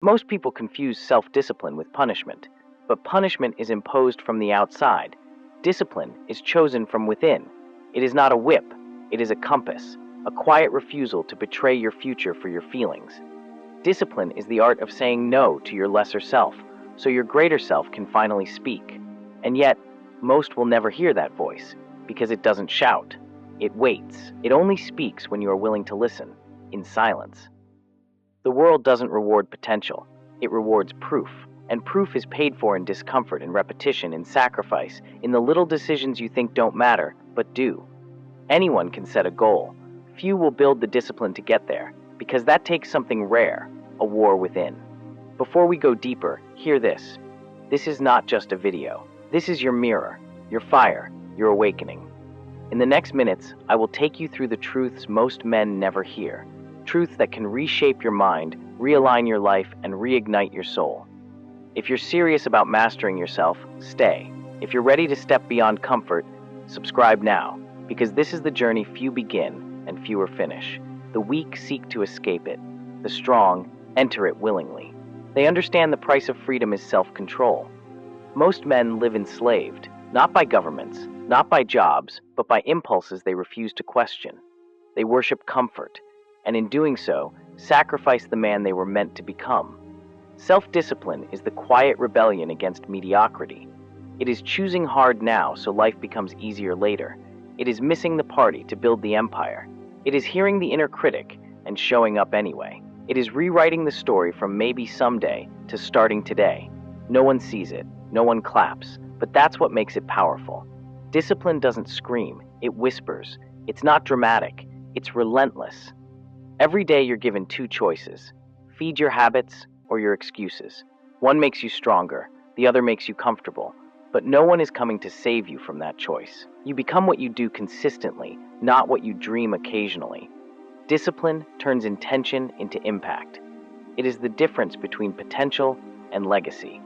Most people confuse self-discipline with punishment, but punishment is imposed from the outside. Discipline is chosen from within. It is not a whip, it is a compass, a quiet refusal to betray your future for your feelings. Discipline is the art of saying no to your lesser self, so your greater self can finally speak. And yet, most will never hear that voice, because it doesn't shout. It waits. It only speaks when you are willing to listen, in silence. The world doesn't reward potential. It rewards proof. And proof is paid for in discomfort, in repetition, in sacrifice, in the little decisions you think don't matter, but do. Anyone can set a goal. Few will build the discipline to get there, because that takes something rare, a war within. Before we go deeper, hear this. This is not just a video. This is your mirror, your fire, your awakening. In the next minutes, I will take you through the truths most men never hear. Truths that can reshape your mind, realign your life, and reignite your soul. If you're serious about mastering yourself, stay. If you're ready to step beyond comfort, subscribe now, because this is the journey few begin and fewer finish. The weak seek to escape it. The strong enter it willingly. They understand the price of freedom is self-control. Most men live enslaved, not by governments, not by jobs, but by impulses they refuse to question. They worship comfort, and in doing so, sacrifice the man they were meant to become. Self-discipline is the quiet rebellion against mediocrity. It is choosing hard now so life becomes easier later. It is missing the party to build the empire. It is hearing the inner critic and showing up anyway. It is rewriting the story from maybe someday to starting today. No one sees it, no one claps, but that's what makes it powerful. Discipline doesn't scream, it whispers. It's not dramatic, it's relentless. Every day you're given two choices: feed your habits or your excuses. One makes you stronger, the other makes you comfortable, but no one is coming to save you from that choice. You become what you do consistently, not what you dream occasionally. Discipline turns intention into impact. It is the difference between potential and legacy.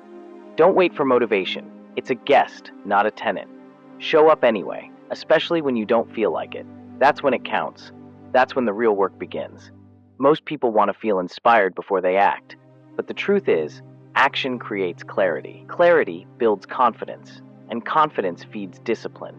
Don't wait for motivation. It's a guest, not a tenant. Show up anyway, especially when you don't feel like it. That's when it counts. That's when the real work begins. Most people want to feel inspired before they act. But the truth is, action creates clarity. Clarity builds confidence, and confidence feeds discipline.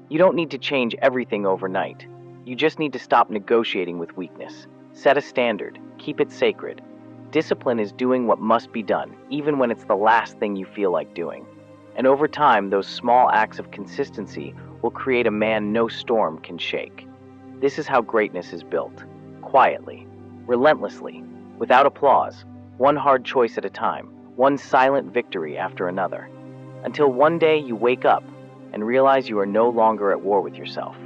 You don't need to change everything overnight. You just need to stop negotiating with weakness. Set a standard. Keep it sacred. Discipline is doing what must be done, even when it's the last thing you feel like doing. And over time, those small acts of consistency will create a man no storm can shake. This is how greatness is built. Quietly, relentlessly, without applause, one hard choice at a time, one silent victory after another, until one day you wake up and realize you are no longer at war with yourself.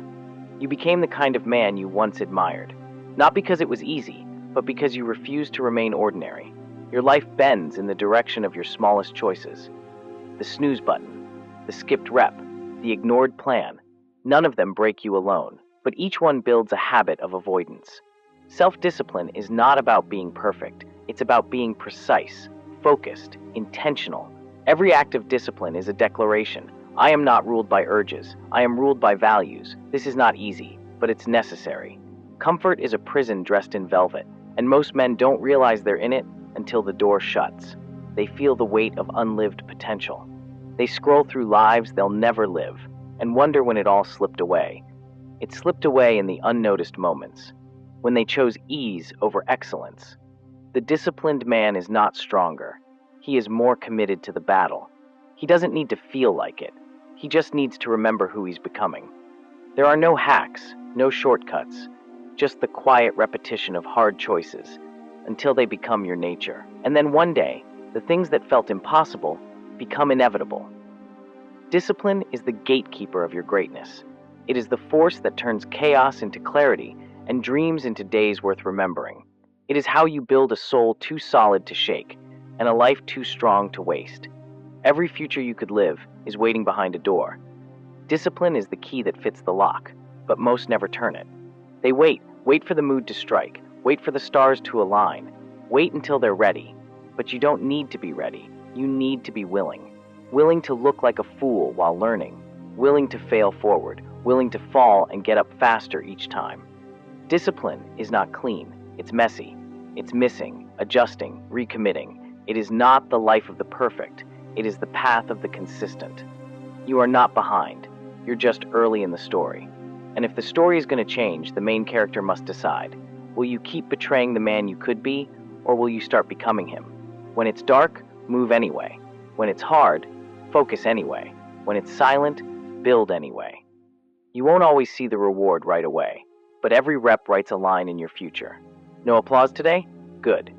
You became the kind of man you once admired, not because it was easy, but because you refused to remain ordinary. Your life bends in the direction of your smallest choices. The snooze button, the skipped rep, the ignored plan, none of them break you alone, but each one builds a habit of avoidance. Self-discipline is not about being perfect. It's about being precise, focused, intentional. Every act of discipline is a declaration. I am not ruled by urges. I am ruled by values. This is not easy, but it's necessary. Comfort is a prison dressed in velvet, and most men don't realize they're in it until the door shuts. They feel the weight of unlived potential. They scroll through lives they'll never live and wonder when it all slipped away. It slipped away in the unnoticed moments, when they chose ease over excellence. The disciplined man is not stronger. He is more committed to the battle. He doesn't need to feel like it. He just needs to remember who he's becoming. There are no hacks, no shortcuts, just the quiet repetition of hard choices until they become your nature. And then one day, the things that felt impossible become inevitable. Discipline is the gatekeeper of your greatness. It is the force that turns chaos into clarity and dreams into days worth remembering. It is how you build a soul too solid to shake and a life too strong to waste. Every future you could live is waiting behind a door. Discipline is the key that fits the lock, but most never turn it. They wait for the mood to strike, wait for the stars to align, wait until they're ready. But you don't need to be ready. You need to be willing. Willing to look like a fool while learning, willing to fail forward, willing to fall and get up faster each time. Discipline is not clean. It's messy. It's missing, adjusting, recommitting. It is not the life of the perfect, it is the path of the consistent. You are not behind, you're just early in the story. And if the story is going to change, the main character must decide. Will you keep betraying the man you could be, or will you start becoming him? When it's dark, move anyway. When it's hard, focus anyway. When it's silent, build anyway. You won't always see the reward right away, but every rep writes a line in your future. No applause today? Good.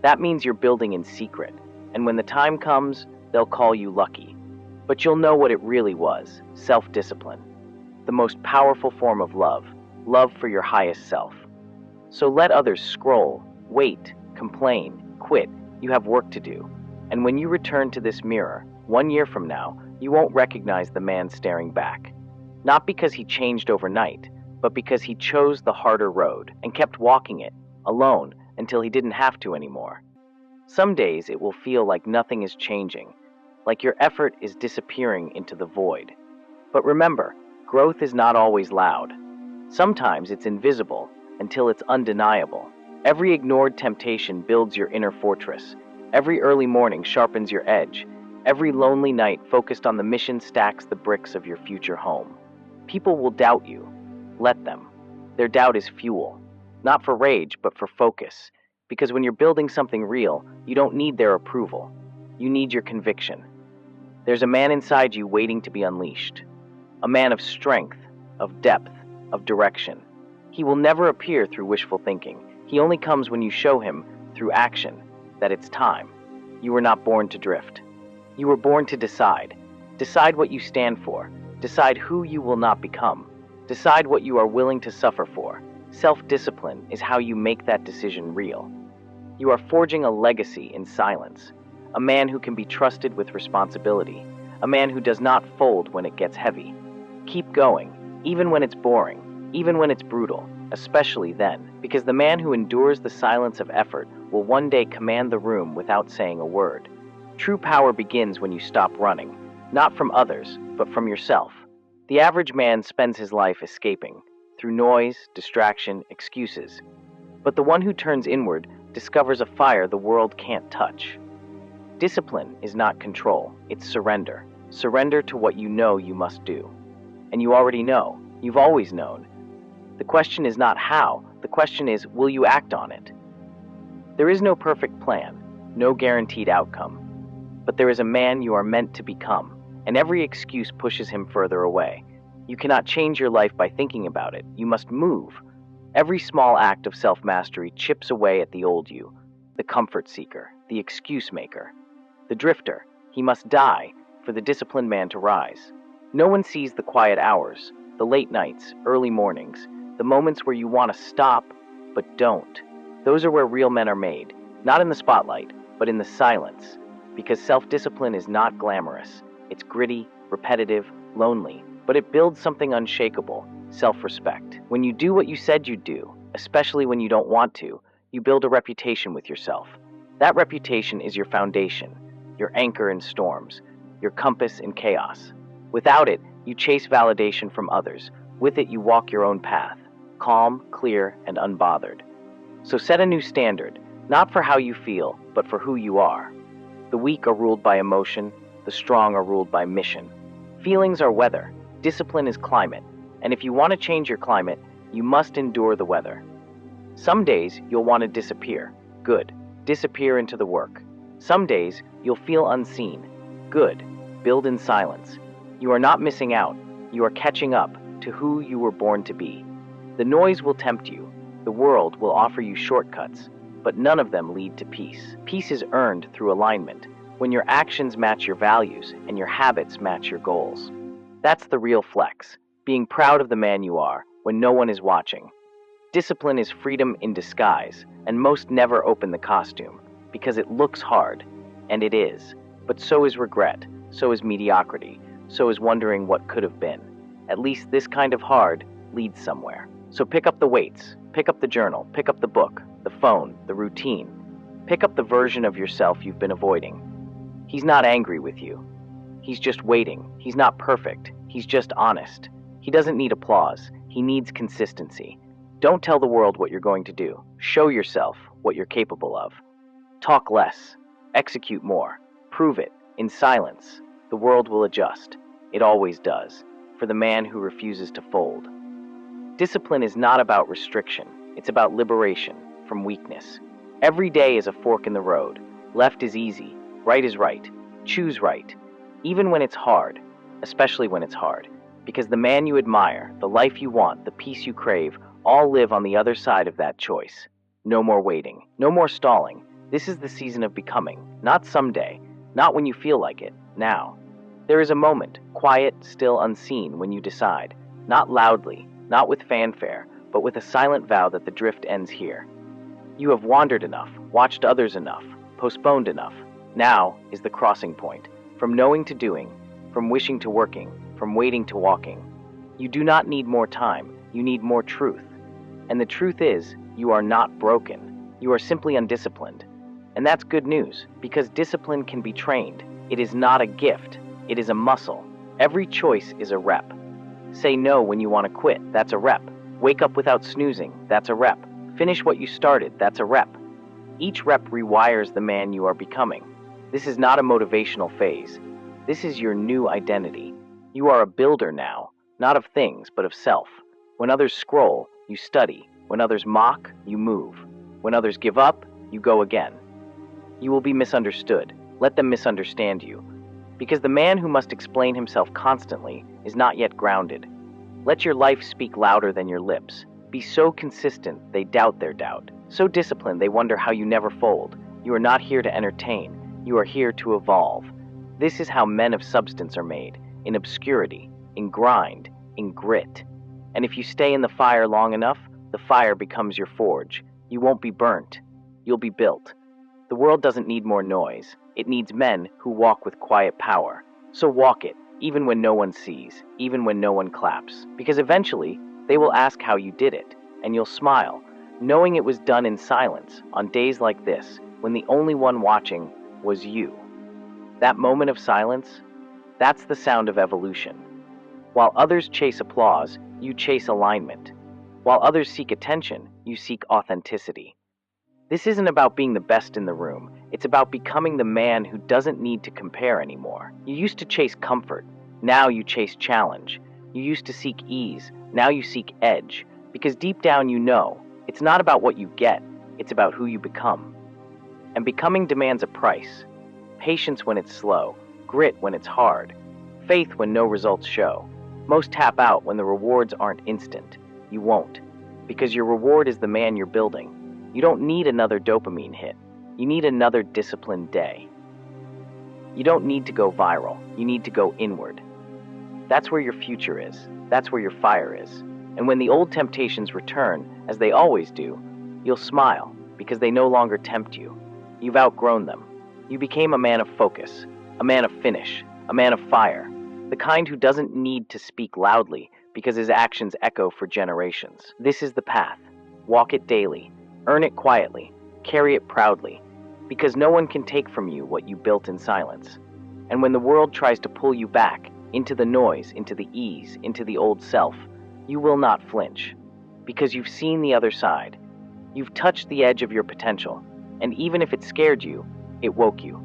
That means you're building in secret, and when the time comes, they'll call you lucky. But you'll know what it really was, self-discipline. The most powerful form of love for your highest self. So let others scroll, wait, complain, quit. You have work to do. And when you return to this mirror, 1 year from now, you won't recognize the man staring back. Not because he changed overnight, but because he chose the harder road and kept walking it, alone, until he didn't have to anymore. Some days it will feel like nothing is changing, like your effort is disappearing into the void. But remember, growth is not always loud. Sometimes it's invisible until it's undeniable. Every ignored temptation builds your inner fortress. Every early morning sharpens your edge. Every lonely night focused on the mission stacks the bricks of your future home. People will doubt you. Let them. Their doubt is fuel. Not for rage, but for focus. Because when you're building something real, you don't need their approval. You need your conviction. There's a man inside you waiting to be unleashed. A man of strength, of depth, of direction. He will never appear through wishful thinking. He only comes when you show him, through action, that it's time. You were not born to drift. You were born to decide. Decide what you stand for. Decide who you will not become. Decide what you are willing to suffer for. Self-discipline is how you make that decision real. You are forging a legacy in silence. A man who can be trusted with responsibility. A man who does not fold when it gets heavy. Keep going, even when it's boring, even when it's brutal, especially then, because the man who endures the silence of effort will one day command the room without saying a word. True power begins when you stop running, not from others, but from yourself. The average man spends his life escaping, through noise, distraction, excuses. But the one who turns inward discovers a fire the world can't touch. Discipline is not control, it's surrender. Surrender to what you know you must do. And you already know, you've always known. The question is not how, the question is, will you act on it? There is no perfect plan, no guaranteed outcome. But there is a man you are meant to become, and every excuse pushes him further away. You cannot change your life by thinking about it, you must move. Every small act of self-mastery chips away at the old you, the comfort seeker, the excuse maker. The drifter, he must die for the disciplined man to rise. No one sees the quiet hours, the late nights, early mornings, the moments where you want to stop, but don't. Those are where real men are made, not in the spotlight, but in the silence. Because self-discipline is not glamorous. It's gritty, repetitive, lonely, but it builds something unshakable, self-respect. When you do what you said you'd do, especially when you don't want to, you build a reputation with yourself. That reputation is your foundation, your anchor in storms, your compass in chaos. Without it, you chase validation from others. With it, you walk your own path, calm, clear, and unbothered. So set a new standard, not for how you feel, but for who you are. The weak are ruled by emotion, the strong are ruled by mission. Feelings are weather, discipline is climate, and if you want to change your climate, you must endure the weather. Some days, you'll want to disappear. Good. Disappear into the work. Some days, you'll feel unseen. Good. Build in silence. You are not missing out. You are catching up to who you were born to be. The noise will tempt you. The world will offer you shortcuts, but none of them lead to peace. Peace is earned through alignment, when your actions match your values and your habits match your goals. That's the real flex, being proud of the man you are when no one is watching. Discipline is freedom in disguise, and most never open the costume, because it looks hard, and it is. But so is regret, so is mediocrity, so is wondering what could have been. At least this kind of hard leads somewhere. So pick up the weights, pick up the journal, pick up the book, the phone, the routine. Pick up the version of yourself you've been avoiding. He's not angry with you. He's just waiting. He's not perfect. He's just honest. He doesn't need applause. He needs consistency. Don't tell the world what you're going to do. Show yourself what you're capable of. Talk less. Execute more. Prove it. In silence, the world will adjust. It always does, for the man who refuses to fold. Discipline is not about restriction. It's about liberation from weakness. Every day is a fork in the road. Left is easy. Right is right. Choose right. Even when it's hard, especially when it's hard. Because the man you admire, the life you want, the peace you crave, all live on the other side of that choice. No more waiting. No more stalling. This is the season of becoming. Not someday. Not when you feel like it. Now. There is a moment, quiet, still, unseen, when you decide. Not loudly, not with fanfare, but with a silent vow that the drift ends here. You have wandered enough, watched others enough, postponed enough. Now is the crossing point. From knowing to doing, from wishing to working, from waiting to walking. You do not need more time, you need more truth. And the truth is, you are not broken. You are simply undisciplined. And that's good news, because discipline can be trained. It is not a gift, it is a muscle. Every choice is a rep. Say no when you want to quit, that's a rep. Wake up without snoozing, that's a rep. Finish what you started, that's a rep. Each rep rewires the man you are becoming. This is not a motivational phase. This is your new identity. You are a builder now, not of things, but of self. When others scroll, you study. When others mock, you move. When others give up, you go again. You will be misunderstood. Let them misunderstand you. Because the man who must explain himself constantly is not yet grounded. Let your life speak louder than your lips. Be so consistent they doubt their doubt. So disciplined they wonder how you never fold. You are not here to entertain. You are here to evolve. This is how men of substance are made. In obscurity, in grind, in grit. And if you stay in the fire long enough, the fire becomes your forge. You won't be burnt. You'll be built. The world doesn't need more noise. It needs men who walk with quiet power. So walk it, even when no one sees, even when no one claps. Because eventually, they will ask how you did it, and you'll smile, knowing it was done in silence on days like this, when the only one watching was you. That moment of silence, that's the sound of evolution. While others chase applause, you chase alignment. While others seek attention, you seek authenticity. This isn't about being the best in the room. It's about becoming the man who doesn't need to compare anymore. You used to chase comfort. Now you chase challenge. You used to seek ease. Now you seek edge. Because deep down you know, it's not about what you get. It's about who you become. And becoming demands a price. Patience when it's slow. Grit when it's hard. Faith when no results show. Most tap out when the rewards aren't instant. You won't. Because your reward is the man you're building. You don't need another dopamine hit. You need another disciplined day. You don't need to go viral. You need to go inward. That's where your future is. That's where your fire is. And when the old temptations return, as they always do, you'll smile because they no longer tempt you. You've outgrown them. You became a man of focus, a man of finish, a man of fire, the kind who doesn't need to speak loudly because his actions echo for generations. This is the path. Walk it daily. Earn it quietly, carry it proudly, because no one can take from you what you built in silence. And when the world tries to pull you back, into the noise, into the ease, into the old self, you will not flinch, because you've seen the other side. You've touched the edge of your potential, and even if it scared you, it woke you.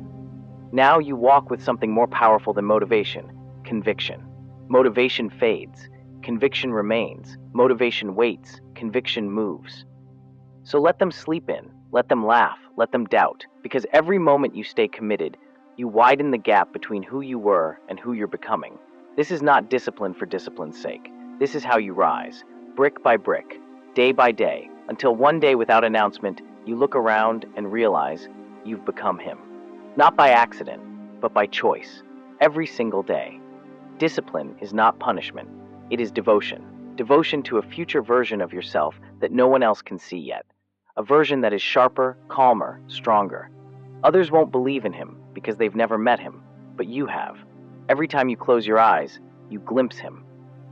Now you walk with something more powerful than motivation, conviction. Motivation fades, conviction remains, motivation waits, conviction moves. So let them sleep in, let them laugh, let them doubt, because every moment you stay committed, you widen the gap between who you were and who you're becoming. This is not discipline for discipline's sake. This is how you rise, brick by brick, day by day, until one day without announcement, you look around and realize you've become him. Not by accident, but by choice, every single day. Discipline is not punishment, it is devotion. Devotion to a future version of yourself that no one else can see yet. A version that is sharper, calmer, stronger. Others won't believe in him because they've never met him, but you have. Every time you close your eyes, you glimpse him.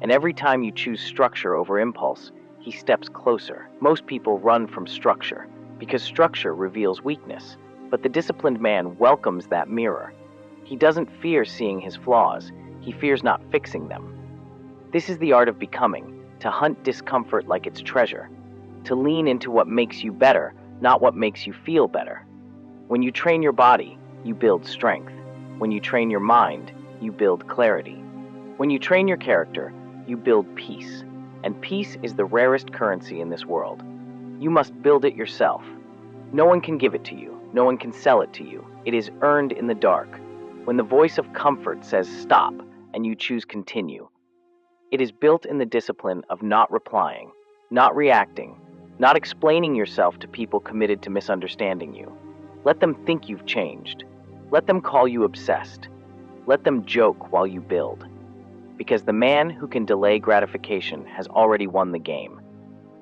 And every time you choose structure over impulse, he steps closer. Most people run from structure because structure reveals weakness, but the disciplined man welcomes that mirror. He doesn't fear seeing his flaws, he fears not fixing them. This is the art of becoming, to hunt discomfort like it's treasure. To lean into what makes you better, not what makes you feel better. When you train your body, you build strength. When you train your mind, you build clarity. When you train your character, you build peace. And peace is the rarest currency in this world. You must build it yourself. No one can give it to you. No one can sell it to you. It is earned in the dark. When the voice of comfort says stop and you choose continue. It is built in the discipline of not replying, not reacting, not explaining yourself to people committed to misunderstanding you. Let them think you've changed. Let them call you obsessed. Let them joke while you build. Because the man who can delay gratification has already won the game.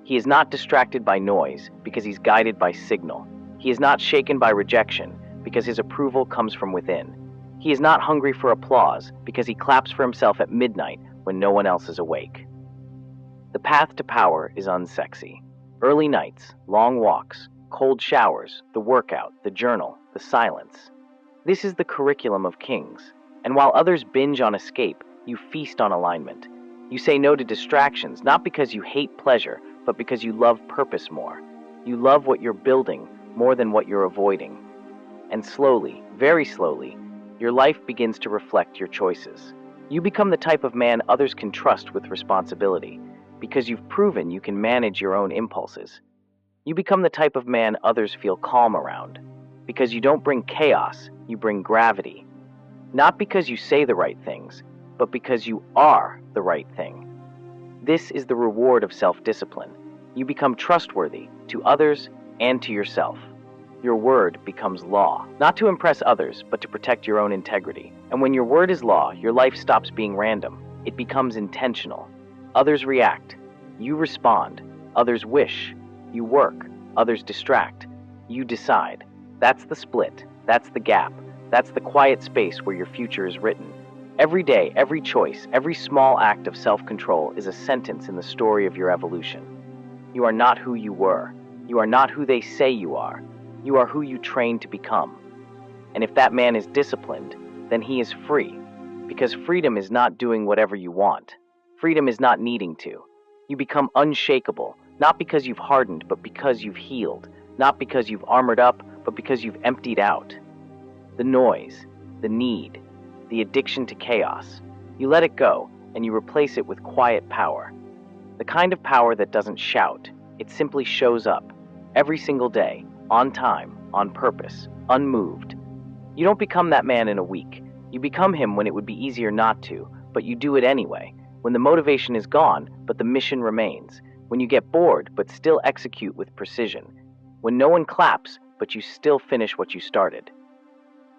He is not distracted by noise because he's guided by signal. He is not shaken by rejection because his approval comes from within. He is not hungry for applause because he claps for himself at midnight when no one else is awake. The path to power is unsexy. Early nights, long walks, cold showers, the workout, the journal, the silence. This is the curriculum of kings. And while others binge on escape, you feast on alignment. You say no to distractions, not because you hate pleasure, but because you love purpose more. You love what you're building more than what you're avoiding. And slowly, very slowly, your life begins to reflect your choices. You become the type of man others can trust with responsibility, because you've proven you can manage your own impulses. You become the type of man others feel calm around, because you don't bring chaos, you bring gravity. Not because you say the right things, but because you are the right thing. This is the reward of self-discipline. You become trustworthy to others and to yourself. Your word becomes law, not to impress others, but to protect your own integrity. And when your word is law, your life stops being random. It becomes intentional. Others react. You respond. Others wish. You work. Others distract. You decide. That's the split. That's the gap. That's the quiet space where your future is written. Every day, every choice, every small act of self-control is a sentence in the story of your evolution. You are not who you were. You are not who they say you are. You are who you train to become. And if that man is disciplined, then he is free. Because freedom is not doing whatever you want. Freedom is not needing to. You become unshakable, not because you've hardened, but because you've healed. Not because you've armored up, but because you've emptied out. The noise, the need, the addiction to chaos. You let it go, and you replace it with quiet power. The kind of power that doesn't shout. It simply shows up, every single day, on time, on purpose, unmoved. You don't become that man in a week. You become him when it would be easier not to, but you do it anyway. When the motivation is gone, but the mission remains. When you get bored, but still execute with precision. When no one claps, but you still finish what you started.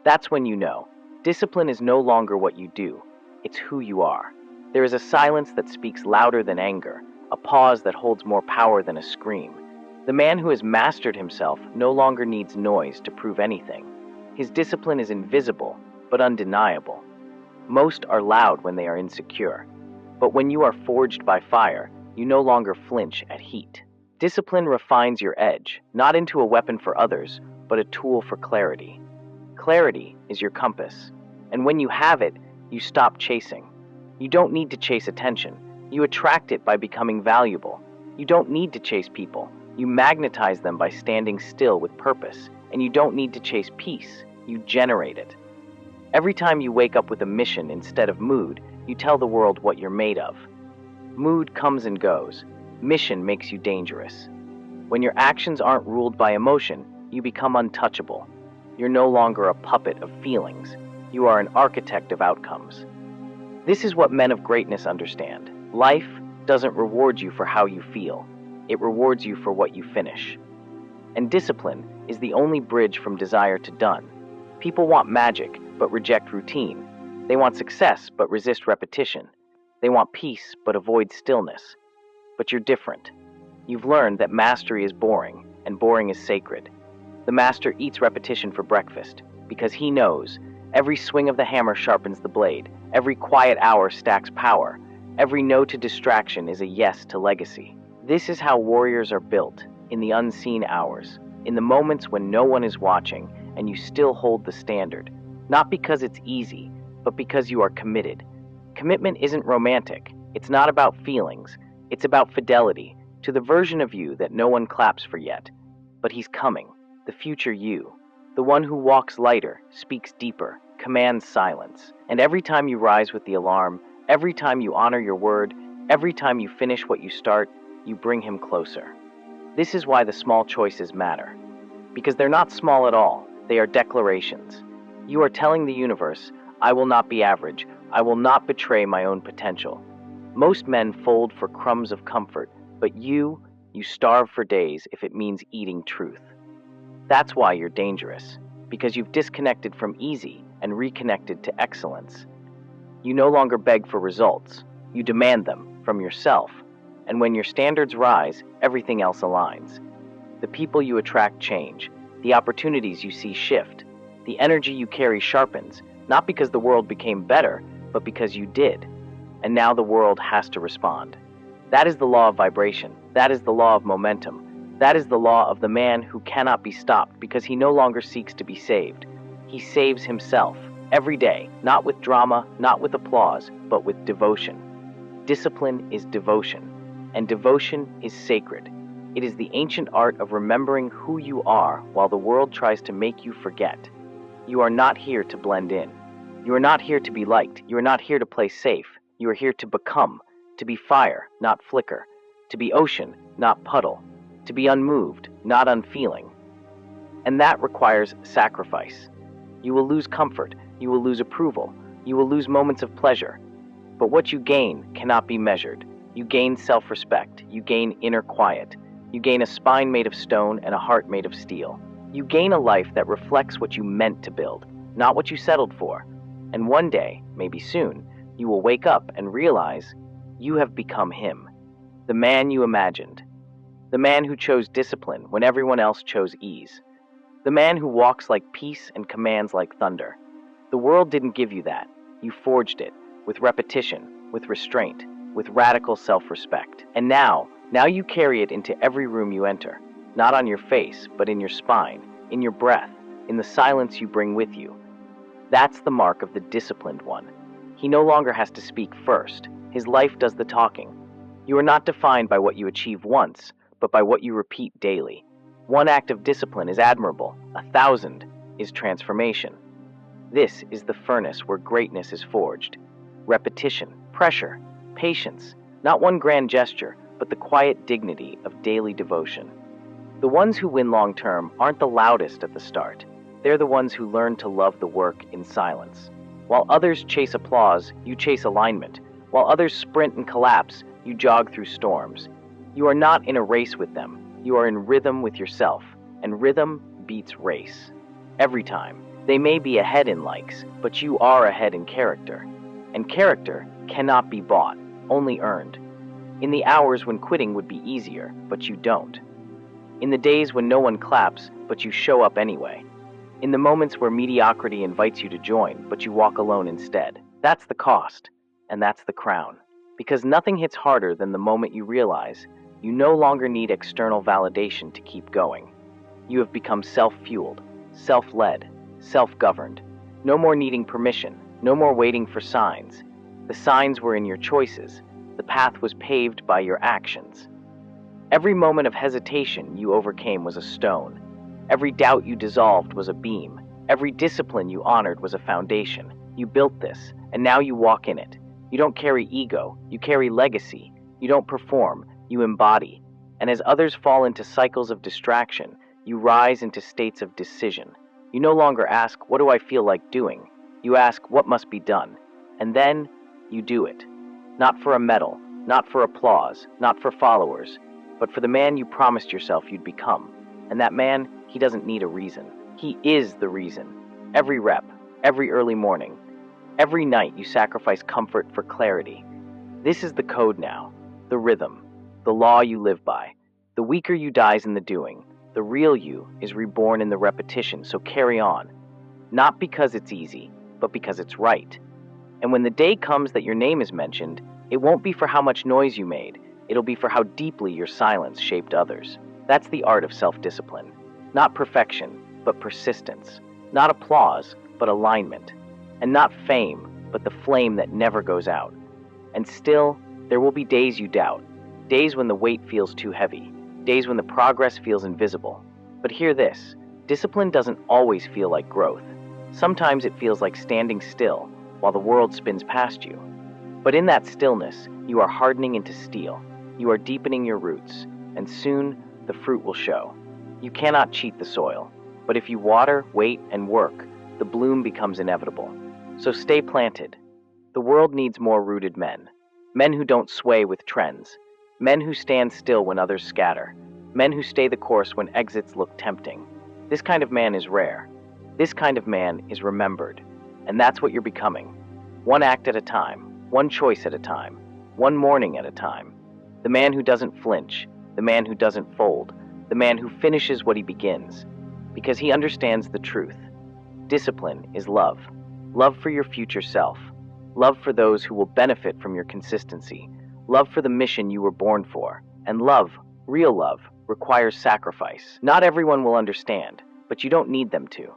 That's when you know. Discipline is no longer what you do. It's who you are. There is a silence that speaks louder than anger, a pause that holds more power than a scream. The man who has mastered himself no longer needs noise to prove anything. His discipline is invisible, but undeniable. Most are loud when they are insecure. But when you are forged by fire, you no longer flinch at heat. Discipline refines your edge, not into a weapon for others, but a tool for clarity. Clarity is your compass, and when you have it, you stop chasing. You don't need to chase attention. You attract it by becoming valuable. You don't need to chase people. You magnetize them by standing still with purpose, and you don't need to chase peace. You generate it. Every time you wake up with a mission instead of mood, you tell the world what you're made of. Mood comes and goes. Mission makes you dangerous. When your actions aren't ruled by emotion, you become untouchable. You're no longer a puppet of feelings. You are an architect of outcomes. This is what men of greatness understand. Life doesn't reward you for how you feel. It rewards you for what you finish. And discipline is the only bridge from desire to done. People want magic, but reject routine. They want success, but resist repetition. They want peace, but avoid stillness. But you're different. You've learned that mastery is boring, and boring is sacred. The master eats repetition for breakfast, because he knows every swing of the hammer sharpens the blade, every quiet hour stacks power, every no to distraction is a yes to legacy. This is how warriors are built, in the unseen hours, in the moments when no one is watching, and you still hold the standard, not because it's easy, but because you are committed. Commitment isn't romantic. It's not about feelings. It's about fidelity to the version of you that no one claps for yet. But he's coming, the future you. The one who walks lighter, speaks deeper, commands silence. And every time you rise with the alarm, every time you honor your word, every time you finish what you start, you bring him closer. This is why the small choices matter. Because they're not small at all, they are declarations. You are telling the universe, I will not be average, I will not betray my own potential. Most men fold for crumbs of comfort, but you starve for days if it means eating truth. That's why you're dangerous, because you've disconnected from easy and reconnected to excellence. You no longer beg for results, you demand them from yourself. And when your standards rise, everything else aligns. The people you attract change, the opportunities you see shift, the energy you carry sharpens, not because the world became better, but because you did. And now the world has to respond. That is the law of vibration. That is the law of momentum. That is the law of the man who cannot be stopped because he no longer seeks to be saved. He saves himself every day, not with drama, not with applause, but with devotion. Discipline is devotion, and devotion is sacred. It is the ancient art of remembering who you are while the world tries to make you forget. You are not here to blend in. You are not here to be liked. You are not here to play safe. You are here to become, to be fire, not flicker, to be ocean, not puddle, to be unmoved, not unfeeling. And that requires sacrifice. You will lose comfort, you will lose approval, you will lose moments of pleasure. But what you gain cannot be measured. You gain self-respect, you gain inner quiet, you gain a spine made of stone and a heart made of steel. You gain a life that reflects what you meant to build, not what you settled for. And one day, maybe soon, you will wake up and realize you have become him, the man you imagined. The man who chose discipline when everyone else chose ease. The man who walks like peace and commands like thunder. The world didn't give you that. You forged it, with repetition, with restraint, with radical self-respect. And now you carry it into every room you enter, not on your face, but in your spine, in your breath, in the silence you bring with you. That's the mark of the disciplined one. He no longer has to speak first. His life does the talking. You are not defined by what you achieve once, but by what you repeat daily. One act of discipline is admirable, 1,000 is transformation. This is the furnace where greatness is forged. Repetition, pressure, patience, not one grand gesture, but the quiet dignity of daily devotion. The ones who win long-term aren't the loudest at the start. They're the ones who learn to love the work in silence. While others chase applause, you chase alignment. While others sprint and collapse, you jog through storms. You are not in a race with them. You are in rhythm with yourself, and rhythm beats race. Every time. They may be ahead in likes, but you are ahead in character. And character cannot be bought, only earned. In the hours when quitting would be easier, but you don't. In the days when no one claps, but you show up anyway. In the moments where mediocrity invites you to join, but you walk alone instead. That's the cost, and that's the crown. Because nothing hits harder than the moment you realize you no longer need external validation to keep going. You have become self-fueled, self-led, self-governed. No more needing permission, no more waiting for signs. The signs were in your choices. The path was paved by your actions. Every moment of hesitation you overcame was a stone. Every doubt you dissolved was a beam. Every discipline you honored was a foundation. You built this, and now you walk in it. You don't carry ego, you carry legacy. You don't perform, you embody. And as others fall into cycles of distraction, you rise into states of decision. You no longer ask, what do I feel like doing? You ask, what must be done? And then you do it. Not for a medal, not for applause, not for followers, but for the man you promised yourself you'd become. And that man, he doesn't need a reason. He is the reason. Every rep, every early morning, every night you sacrifice comfort for clarity. This is the code now, the rhythm, the law you live by. The weaker you dies in the doing. The real you is reborn in the repetition, so carry on. Not because it's easy, but because it's right. And when the day comes that your name is mentioned, it won't be for how much noise you made. It'll be for how deeply your silence shaped others. That's the art of self-discipline. Not perfection, but persistence. Not applause, but alignment. And not fame, but the flame that never goes out. And still, there will be days you doubt. Days when the weight feels too heavy. Days when the progress feels invisible. But hear this, Discipline doesn't always feel like growth. Sometimes it feels like standing still while the world spins past you. But in that stillness, you are hardening into steel. You are deepening your roots, and soon the fruit will show. You cannot cheat the soil, but if you water, wait, and work, the bloom becomes inevitable. So stay planted. The world needs more rooted men. Men who don't sway with trends. Men who stand still when others scatter. Men who stay the course when exits look tempting. This kind of man is rare. This kind of man is remembered. And that's what you're becoming. One act at a time, one choice at a time, one morning at a time. The man who doesn't flinch, the man who doesn't fold, the man who finishes what he begins, because he understands the truth. Discipline is love. Love for your future self. Love for those who will benefit from your consistency. Love for the mission you were born for. And love, real love, requires sacrifice. Not everyone will understand, but you don't need them to.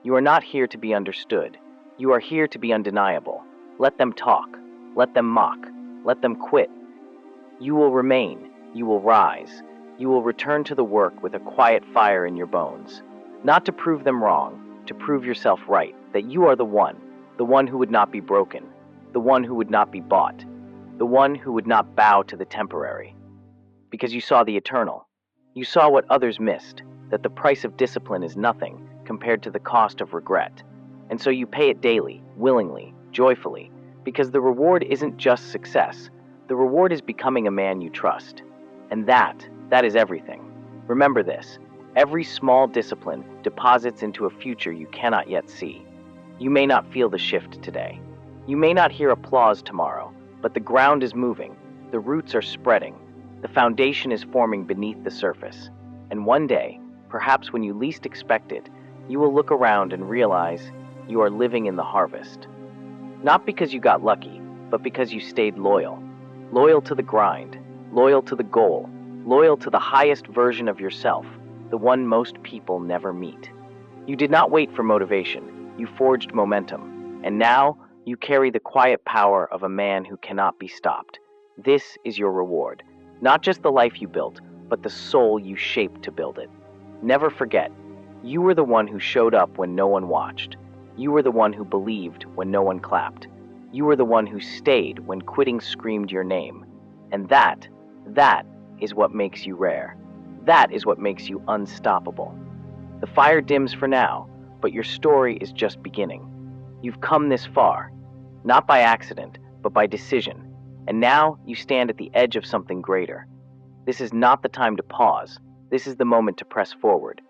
You are not here to be understood. You are here to be undeniable. Let them talk. Let them mock. Let them quit. You will remain. You will rise. You will return to the work with a quiet fire in your bones. Not to prove them wrong, to prove yourself right, that you are the one who would not be broken, the one who would not be bought, the one who would not bow to the temporary. Because you saw the eternal. You saw what others missed, that the price of discipline is nothing compared to the cost of regret. And so you pay it daily, willingly, joyfully, because the reward isn't just success. The reward is becoming a man you trust. And that is everything. Remember this. Every small discipline deposits into a future you cannot yet see. You may not feel the shift today. You may not hear applause tomorrow, but the ground is moving. The roots are spreading. The foundation is forming beneath the surface. And one day, perhaps when you least expect it, you will look around and realize you are living in the harvest. Not because you got lucky, but because you stayed loyal. Loyal to the grind, loyal to the goal, loyal to the highest version of yourself, the one most people never meet. You did not wait for motivation, you forged momentum, and now you carry the quiet power of a man who cannot be stopped. This is your reward, not just the life you built, but the soul you shaped to build it. Never forget, you were the one who showed up when no one watched. You were the one who believed when no one clapped. You were the one who stayed when quitting screamed your name. And that is what makes you rare. That is what makes you unstoppable. The fire dims for now, but your story is just beginning. You've come this far, not by accident, but by decision. And now you stand at the edge of something greater. This is not the time to pause. This is the moment to press forward.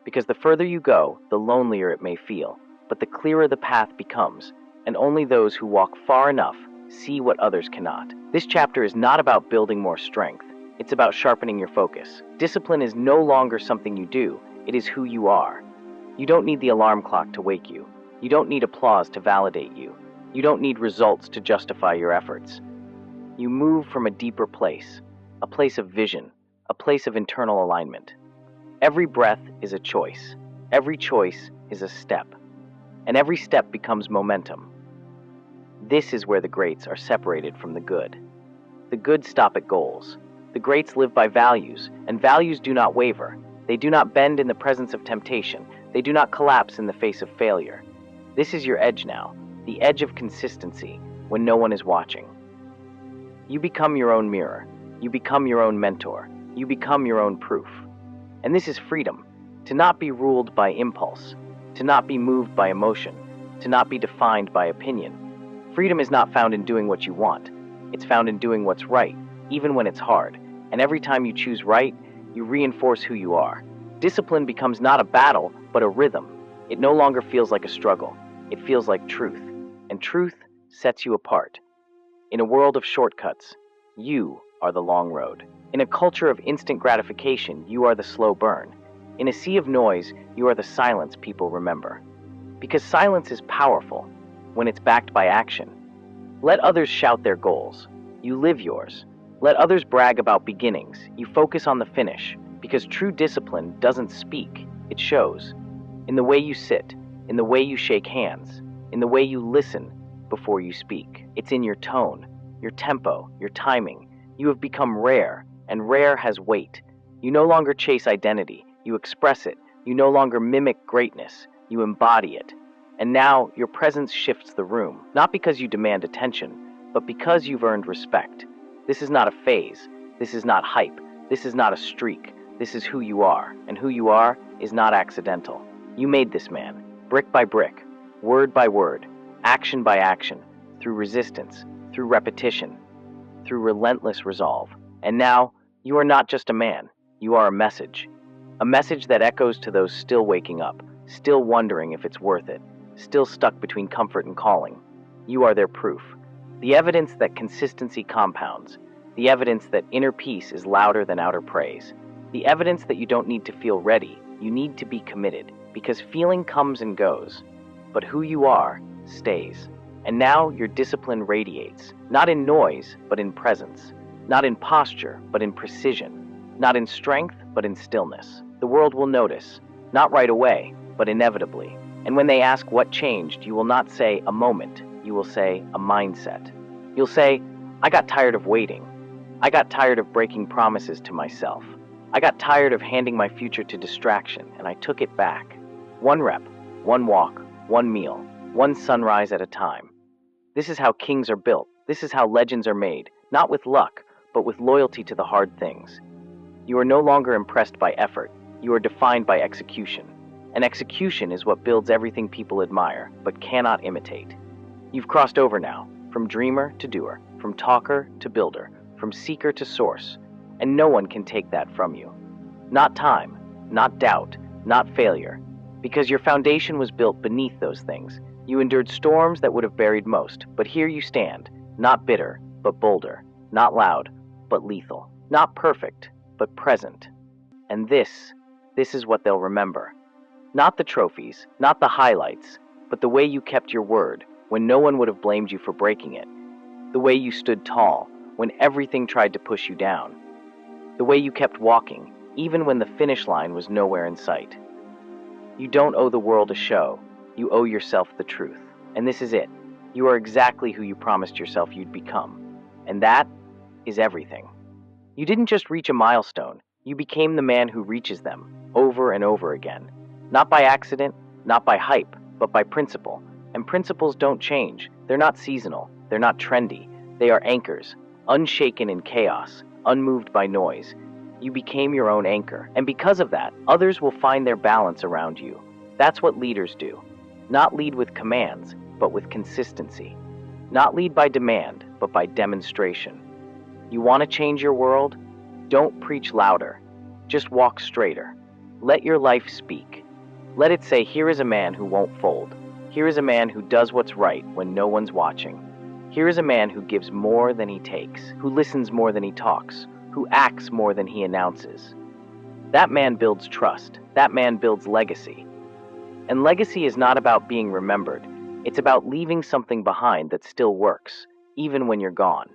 Because the further you go, the lonelier it may feel, but the clearer the path becomes, and only those who walk far enough see what others cannot. This chapter is not about building more strength. It's about sharpening your focus. Discipline is no longer something you do. It is who you are. You don't need the alarm clock to wake you. You don't need applause to validate you. You don't need results to justify your efforts. You move from a deeper place, a place of vision, a place of internal alignment. Every breath is a choice. Every choice is a step. And every step becomes momentum. This is where the greats are separated from the good. The good stop at goals. The greats live by values, and values do not waver. They do not bend in the presence of temptation. They do not collapse in the face of failure. This is your edge now, the edge of consistency when no one is watching. You become your own mirror. You become your own mentor. You become your own proof. And this is freedom, to not be ruled by impulse, to not be moved by emotion, to not be defined by opinion. Freedom is not found in doing what you want. It's found in doing what's right, even when it's hard. And every time you choose right, you reinforce who you are. Discipline becomes not a battle, but a rhythm. It no longer feels like a struggle. It feels like truth. And truth sets you apart. In a world of shortcuts, you are the long road. In a culture of instant gratification, you are the slow burn. In a sea of noise, you are the silence people remember. Because silence is powerful when it's backed by action. Let others shout their goals. You live yours. Let others brag about beginnings. You focus on the finish. Because true discipline doesn't speak, it shows. In the way you sit, in the way you shake hands, in the way you listen before you speak. It's in your tone, your tempo, your timing. You have become rare, and rare has weight. You no longer chase identity. You express it, You no longer mimic greatness, you embody it. And now your presence shifts the room, not because you demand attention, but because you've earned respect. This is not a phase. This is not hype. This is not a streak. This is who you are, and who you are is not accidental. You made this man, brick by brick, word by word, action by action, through resistance, through repetition, through relentless resolve. And now, you are not just a man, you are a message that echoes to those still waking up, still wondering if it's worth it, still stuck between comfort and calling. You are their proof. The evidence that consistency compounds, the evidence that inner peace is louder than outer praise, the evidence that you don't need to feel ready, you need to be committed, because feeling comes and goes, but who you are stays. And now your discipline radiates, not in noise, but in presence, not in posture, but in precision, not in strength, but in stillness. The world will notice, not right away, but inevitably. And when they ask what changed, you will not say a moment, you will say a mindset. You'll say, I got tired of waiting. I got tired of breaking promises to myself. I got tired of handing my future to distraction, and I took it back. One rep, one walk, one meal, one sunrise at a time. This is how kings are built. This is how legends are made, not with luck, but with loyalty to the hard things. You are no longer impressed by effort. You are defined by execution. And execution is what builds everything people admire, but cannot imitate. You've crossed over now, from dreamer to doer, from talker to builder, from seeker to source, and no one can take that from you. Not time, not doubt, not failure, because your foundation was built beneath those things. You endured storms that would have buried most, but here you stand, not bitter, but bolder, not loud, but lethal, not perfect, but present. And this is what they'll remember. Not the trophies, not the highlights, but the way you kept your word when no one would have blamed you for breaking it. The way you stood tall when everything tried to push you down. The way you kept walking, even when the finish line was nowhere in sight. You don't owe the world a show. You owe yourself the truth. And this is it. You are exactly who you promised yourself you'd become. And that is everything. You didn't just reach a milestone. You became the man who reaches them, over and over again. Not by accident, not by hype, but by principle. And principles don't change. They're not seasonal. They're not trendy. They are anchors, unshaken in chaos, unmoved by noise. You became your own anchor. And because of that, others will find their balance around you. That's what leaders do. Not lead with commands, but with consistency. Not lead by demand, but by demonstration. You want to change your world? Don't preach louder. Just walk straighter. Let your life speak. Let it say, here is a man who won't fold. Here is a man who does what's right when no one's watching. Here is a man who gives more than he takes, who listens more than he talks, who acts more than he announces. That man builds trust. That man builds legacy. And legacy is not about being remembered. It's about leaving something behind that still works, even when you're gone.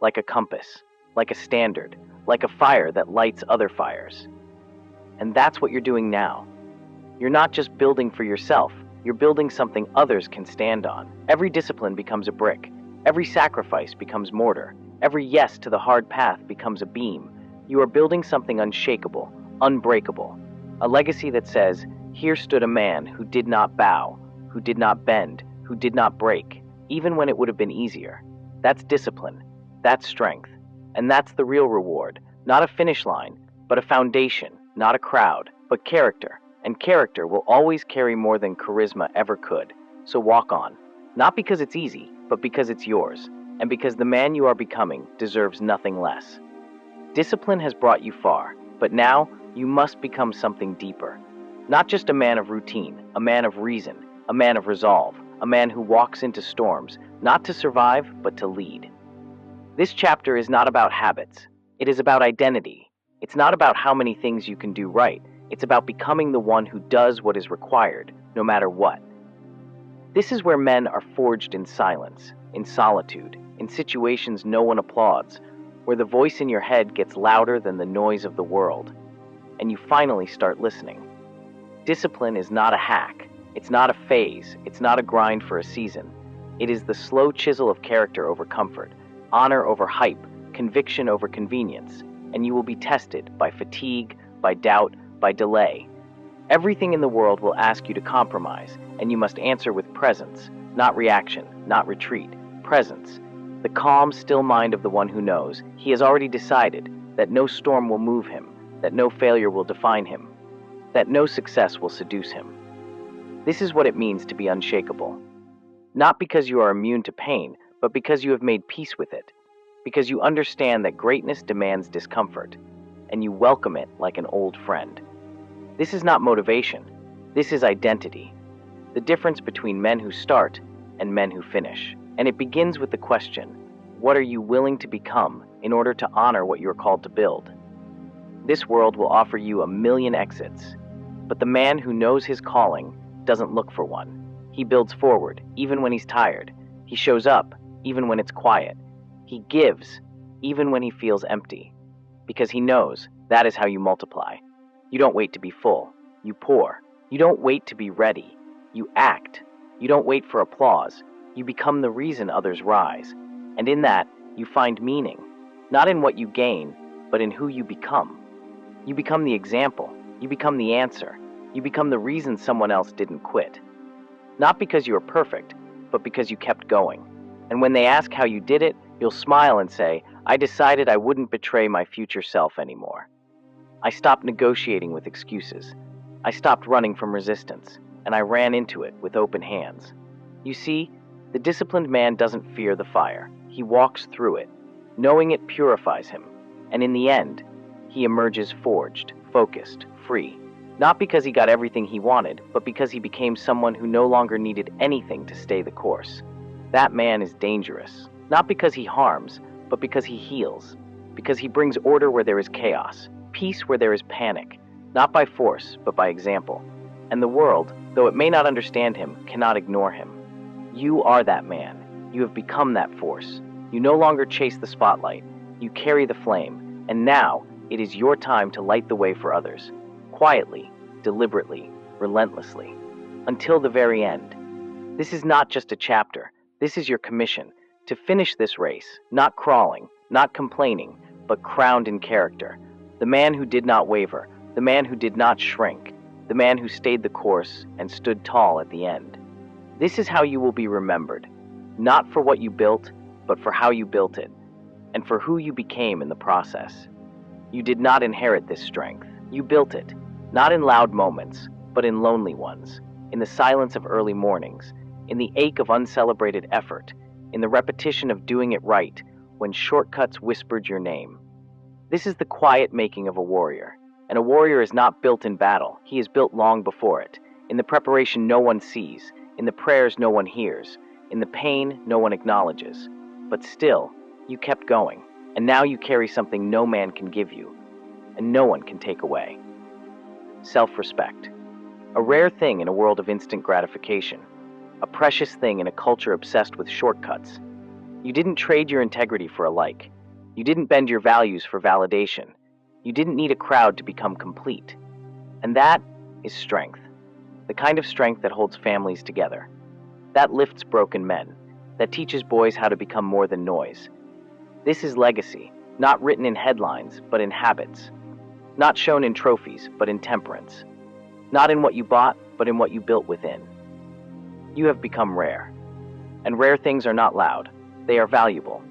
Like a compass, like a standard, like a fire that lights other fires. And that's what you're doing now. You're not just building for yourself, you're building something others can stand on. Every discipline becomes a brick. Every sacrifice becomes mortar. Every yes to the hard path becomes a beam. You are building something unshakable, unbreakable. A legacy that says, here stood a man who did not bow, who did not bend, who did not break, even when it would have been easier. That's discipline. That's strength. And that's the real reward. Not a finish line, but a foundation. Not a crowd, but character. And character will always carry more than charisma ever could. So walk on. Not because it's easy, but because it's yours. And because the man you are becoming deserves nothing less. Discipline has brought you far, but now you must become something deeper. Not just a man of routine, a man of reason, a man of resolve, a man who walks into storms, not to survive, but to lead. This chapter is not about habits. It is about identity. It's not about how many things you can do right. It's about becoming the one who does what is required, no matter what. This is where men are forged in silence, in solitude, in situations no one applauds, where the voice in your head gets louder than the noise of the world, and you finally start listening. Discipline is not a hack. It's not a phase. It's not a grind for a season. It is the slow chisel of character over comfort, honor over hype, conviction over convenience, and you will be tested by fatigue, by doubt, by delay. Everything in the world will ask you to compromise, and you must answer with presence, not reaction, not retreat. Presence. The calm, still mind of the one who knows. He has already decided that no storm will move him, that no failure will define him, that no success will seduce him. This is what it means to be unshakable. Not because you are immune to pain, but because you have made peace with it. Because you understand that greatness demands discomfort, and you welcome it like an old friend. This is not motivation. This is identity. The difference between men who start and men who finish. And it begins with the question, what are you willing to become in order to honor what you are called to build? This world will offer you 1,000,000 exits, but the man who knows his calling doesn't look for one. He builds forward, even when he's tired. He shows up, even when it's quiet. He gives, even when he feels empty, because he knows that is how you multiply. You don't wait to be full. You pour. You don't wait to be ready. You act. You don't wait for applause. You become the reason others rise. And in that, you find meaning, not in what you gain, but in who you become. You become the example. You become the answer. You become the reason someone else didn't quit. Not because you are perfect, but because you kept going. And when they ask how you did it, you'll smile and say, I decided I wouldn't betray my future self anymore. I stopped negotiating with excuses. I stopped running from resistance, and I ran into it with open hands. You see, the disciplined man doesn't fear the fire. He walks through it, knowing it purifies him, and in the end, he emerges forged, focused, free. Not because he got everything he wanted, but because he became someone who no longer needed anything to stay the course. That man is dangerous, not because he harms, but because he heals, because he brings order where there is chaos, peace where there is panic, not by force, but by example. And the world, though it may not understand him, cannot ignore him. You are that man. You have become that force. You no longer chase the spotlight. You carry the flame. And now, it is your time to light the way for others. Quietly, deliberately, relentlessly. Until the very end. This is not just a chapter. This is your commission. To finish this race, not crawling, not complaining, but crowned in character. The man who did not waver, the man who did not shrink, the man who stayed the course and stood tall at the end. This is how you will be remembered, not for what you built, but for how you built it, and for who you became in the process. You did not inherit this strength. You built it, not in loud moments, but in lonely ones, in the silence of early mornings, in the ache of uncelebrated effort, in the repetition of doing it right when shortcuts whispered your name. This is the quiet making of a warrior. And a warrior is not built in battle. He is built long before it. In the preparation no one sees. In the prayers no one hears. In the pain no one acknowledges. But still, you kept going. And now you carry something no man can give you. And no one can take away. Self-respect. A rare thing in a world of instant gratification. A precious thing in a culture obsessed with shortcuts. You didn't trade your integrity for a like. You didn't bend your values for validation. You didn't need a crowd to become complete. And that is strength. The kind of strength that holds families together. That lifts broken men. That teaches boys how to become more than noise. This is legacy, not written in headlines, but in habits. Not shown in trophies, but in temperance. Not in what you bought, but in what you built within. You have become rare. And rare things are not loud. They are valuable.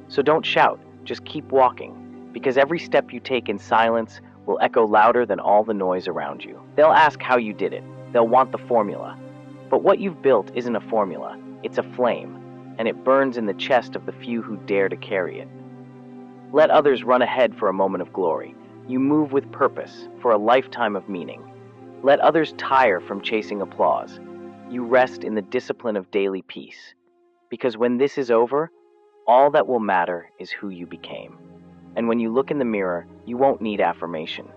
So don't shout. Just keep walking, because every step you take in silence will echo louder than all the noise around you. They'll ask how you did it. They'll want the formula. But what you've built isn't a formula. It's a flame, and it burns in the chest of the few who dare to carry it. Let others run ahead for a moment of glory. You move with purpose for a lifetime of meaning. Let others tire from chasing applause. You rest in the discipline of daily peace. Because when this is over, all that will matter is who you became. And when you look in the mirror, you won't need affirmation.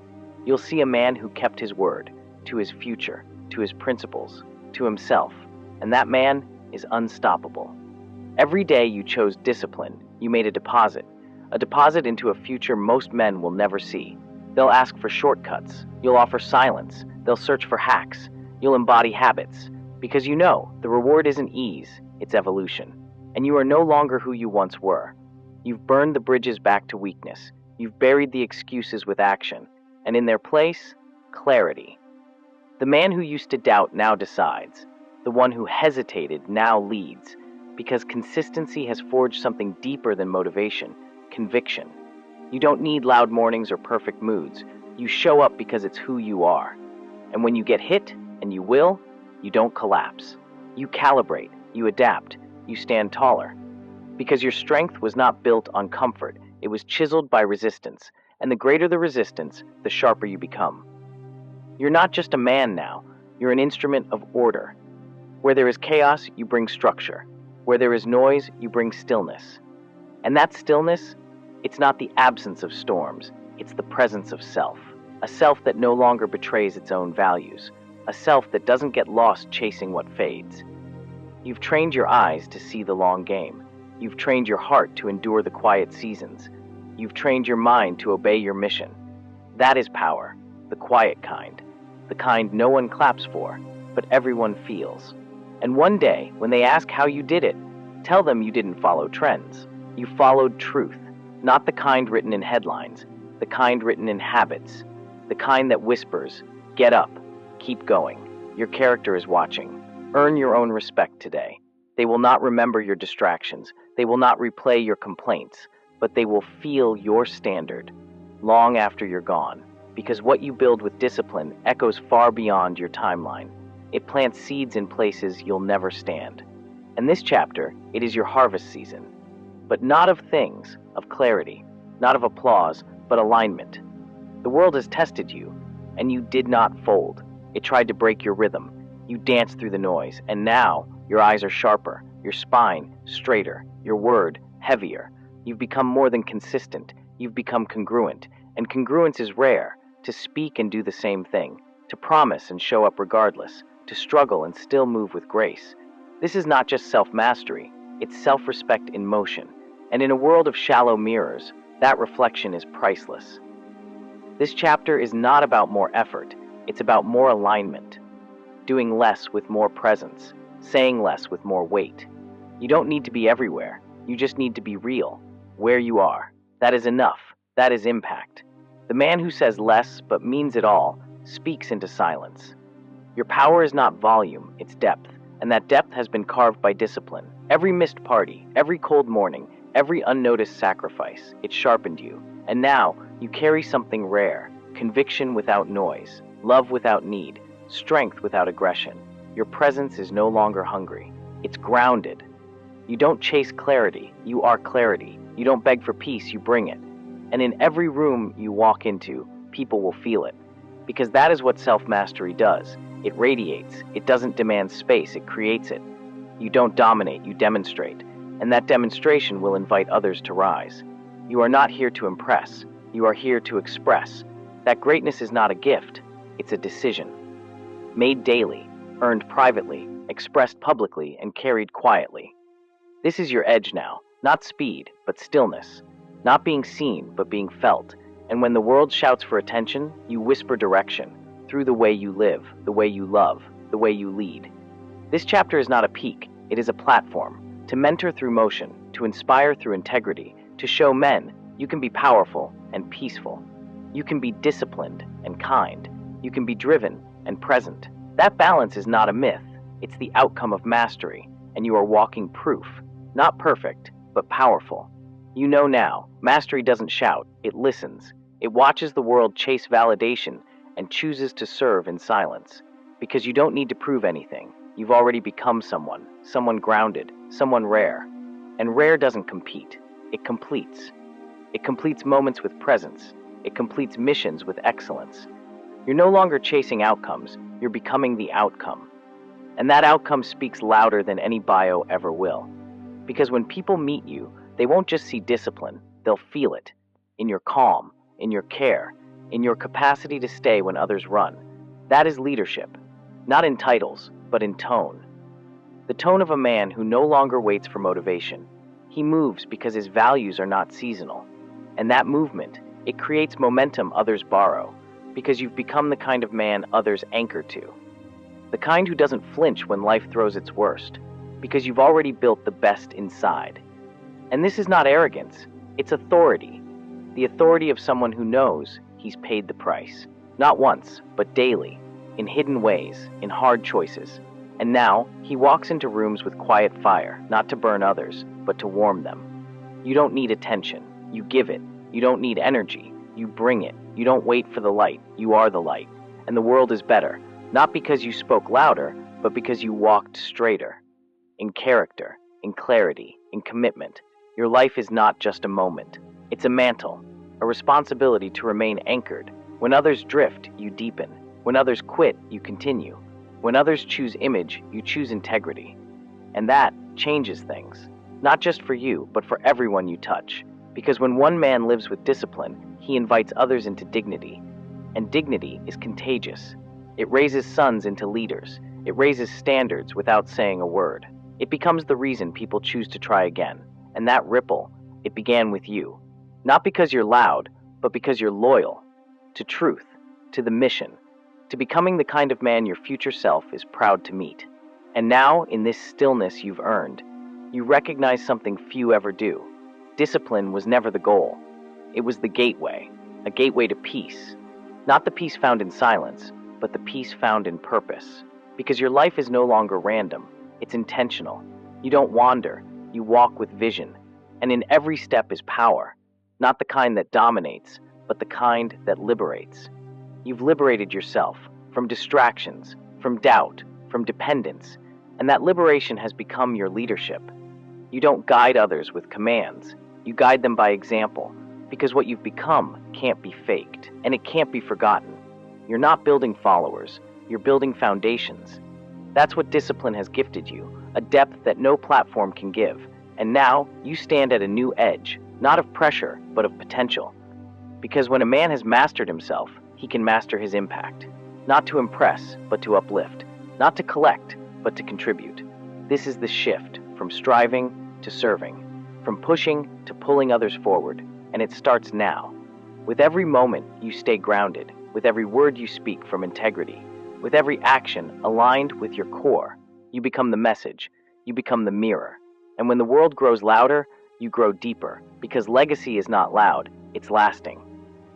You'll see a man who kept his word, to his future, to his principles, to himself. And that man is unstoppable. Every day you chose discipline, you made a deposit into a future most men will never see. They'll ask for shortcuts. You'll offer silence. They'll search for hacks. You'll embody habits. Because you know, the reward isn't ease, it's evolution. And you are no longer who you once were. You've burned the bridges back to weakness. You've buried the excuses with action. And in their place, clarity. The man who used to doubt now decides. The one who hesitated now leads, because consistency has forged something deeper than motivation, conviction. You don't need loud mornings or perfect moods. You show up because it's who you are. And when you get hit, and you will, you don't collapse. You calibrate, you adapt, you stand taller. Because your strength was not built on comfort, it was chiseled by resistance, and the greater the resistance, the sharper you become. You're not just a man now, you're an instrument of order. Where there is chaos, you bring structure. Where there is noise, you bring stillness. And that stillness, it's not the absence of storms, it's the presence of self. A self that no longer betrays its own values. A self that doesn't get lost chasing what fades. You've trained your eyes to see the long game. You've trained your heart to endure the quiet seasons. You've trained your mind to obey your mission. That is power, the quiet kind. The kind no one claps for, but everyone feels. And one day, when they ask how you did it, tell them you didn't follow trends. You followed truth, not the kind written in headlines, the kind written in habits, the kind that whispers, get up, keep going. Your character is watching. Earn your own respect today. They will not remember your distractions. They will not replay your complaints, but they will feel your standard long after you're gone, because what you build with discipline echoes far beyond your timeline. It plants seeds in places you'll never stand. And this chapter, it is your harvest season, but not of things, of clarity, not of applause, but alignment. The world has tested you, and you did not fold. It tried to break your rhythm. You danced through the noise, and now your eyes are sharper, your spine straighter, your word heavier. You've become more than consistent. You've become congruent, and congruence is rare, to speak and do the same thing, to promise and show up regardless, to struggle and still move with grace. This is not just self-mastery, it's self-respect in motion, and in a world of shallow mirrors, that reflection is priceless. This chapter is not about more effort, it's about more alignment. Doing less with more presence, saying less with more weight. You don't need to be everywhere, you just need to be real, where you are. That is enough, that is impact. The man who says less but means it all speaks into silence. Your power is not volume, it's depth, and that depth has been carved by discipline. Every missed party, every cold morning, every unnoticed sacrifice, it sharpened you. And now, you carry something rare, conviction without noise, love without need, strength without aggression. Your presence is no longer hungry. It's grounded. You don't chase clarity, you are clarity. You don't beg for peace, you bring it. And in every room you walk into, people will feel it. Because that is what self-mastery does. It radiates. It doesn't demand space, it creates it. You don't dominate, you demonstrate. And that demonstration will invite others to rise. You are not here to impress. You are here to express. That greatness is not a gift, it's a decision. Made daily, earned privately, expressed publicly, and carried quietly. This is your edge now, not speed, but stillness. Not being seen, but being felt. And when the world shouts for attention, you whisper direction, through the way you live, the way you love, the way you lead. This chapter is not a peak, it is a platform, to mentor through motion, to inspire through integrity, to show men you can be powerful and peaceful. You can be disciplined and kind. You can be driven and present. That balance is not a myth, it's the outcome of mastery, and you are walking proof, not perfect, but powerful. You know now, mastery doesn't shout, it listens. It watches the world chase validation and chooses to serve in silence. Because you don't need to prove anything. You've already become someone grounded, someone rare. And rare doesn't compete, it completes. It completes moments with presence. It completes missions with excellence. You're no longer chasing outcomes, you're becoming the outcome. And that outcome speaks louder than any bio ever will. Because when people meet you, they won't just see discipline, they'll feel it. In your calm, in your care, in your capacity to stay when others run. That is leadership, not in titles, but in tone. The tone of a man who no longer waits for motivation. He moves because his values are not seasonal. And that movement, it creates momentum others borrow, because you've become the kind of man others anchor to. The kind who doesn't flinch when life throws its worst, because you've already built the best inside. And this is not arrogance, it's authority. The authority of someone who knows he's paid the price. Not once, but daily. in hidden ways, in hard choices. And now, he walks into rooms with quiet fire, not to burn others, but to warm them. You don't need attention, you give it. You don't need energy, you bring it. You don't wait for the light, you are the light. And the world is better, not because you spoke louder, but because you walked straighter. In character, in clarity, in commitment. Your life is not just a moment. It's a mantle, a responsibility to remain anchored. When others drift, you deepen. When others quit, you continue. When others choose image, you choose integrity. And that changes things, not just for you, but for everyone you touch. Because when one man lives with discipline, he invites others into dignity. And dignity is contagious. It raises sons into leaders. It raises standards without saying a word. It becomes the reason people choose to try again. And that ripple, it began with you. Not because you're loud, but because you're loyal. To truth, to the mission, to becoming the kind of man your future self is proud to meet. And now, in this stillness you've earned, you recognize something few ever do. Discipline was never the goal. It was the gateway, a gateway to peace. Not the peace found in silence, but the peace found in purpose. Because your life is no longer random, it's intentional. You don't wander, you walk with vision. And in every step is power, not the kind that dominates, but the kind that liberates. You've liberated yourself from distractions, from doubt, from dependence, and that liberation has become your leadership. You don't guide others with commands, you guide them by example, because what you've become can't be faked, and it can't be forgotten. You're not building followers, you're building foundations. That's what discipline has gifted you, a depth that no platform can give. And now, you stand at a new edge, not of pressure, but of potential. Because when a man has mastered himself, he can master his impact. Not to impress, but to uplift. Not to collect, but to contribute. This is the shift from striving to serving, from pushing to pulling others forward, and it starts now. With every moment, you stay grounded. With every word you speak from integrity. With every action aligned with your core, you become the message. You become the mirror. And when the world grows louder, you grow deeper, because legacy is not loud, it's lasting.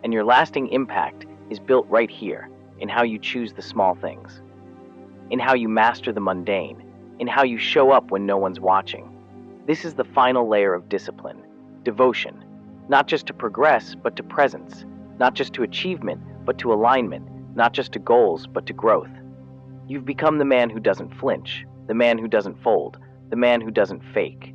And your lasting impact is built right here, in how you choose the small things, in how you master the mundane, in how you show up when no one's watching. This is the final layer of discipline, devotion, not just to progress, but to presence, not just to achievement, but to alignment, not just to goals, but to growth. You've become the man who doesn't flinch, the man who doesn't fold, the man who doesn't fake.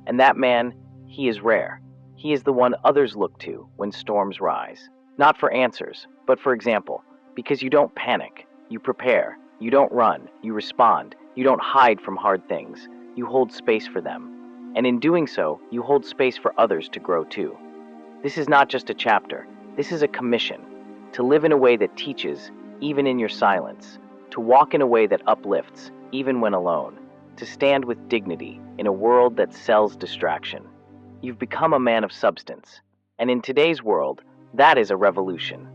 And that man, he is rare. He is the one others look to when storms rise. Not for answers, but for example, because you don't panic, you prepare, you don't run, you respond, you don't hide from hard things, you hold space for them. And in doing so, you hold space for others to grow too. This is not just a chapter, this is a commission, to live in a way that teaches, even in your silence, to walk in a way that uplifts, even when alone, to stand with dignity in a world that sells distraction. You've become a man of substance, and in today's world, that is a revolution.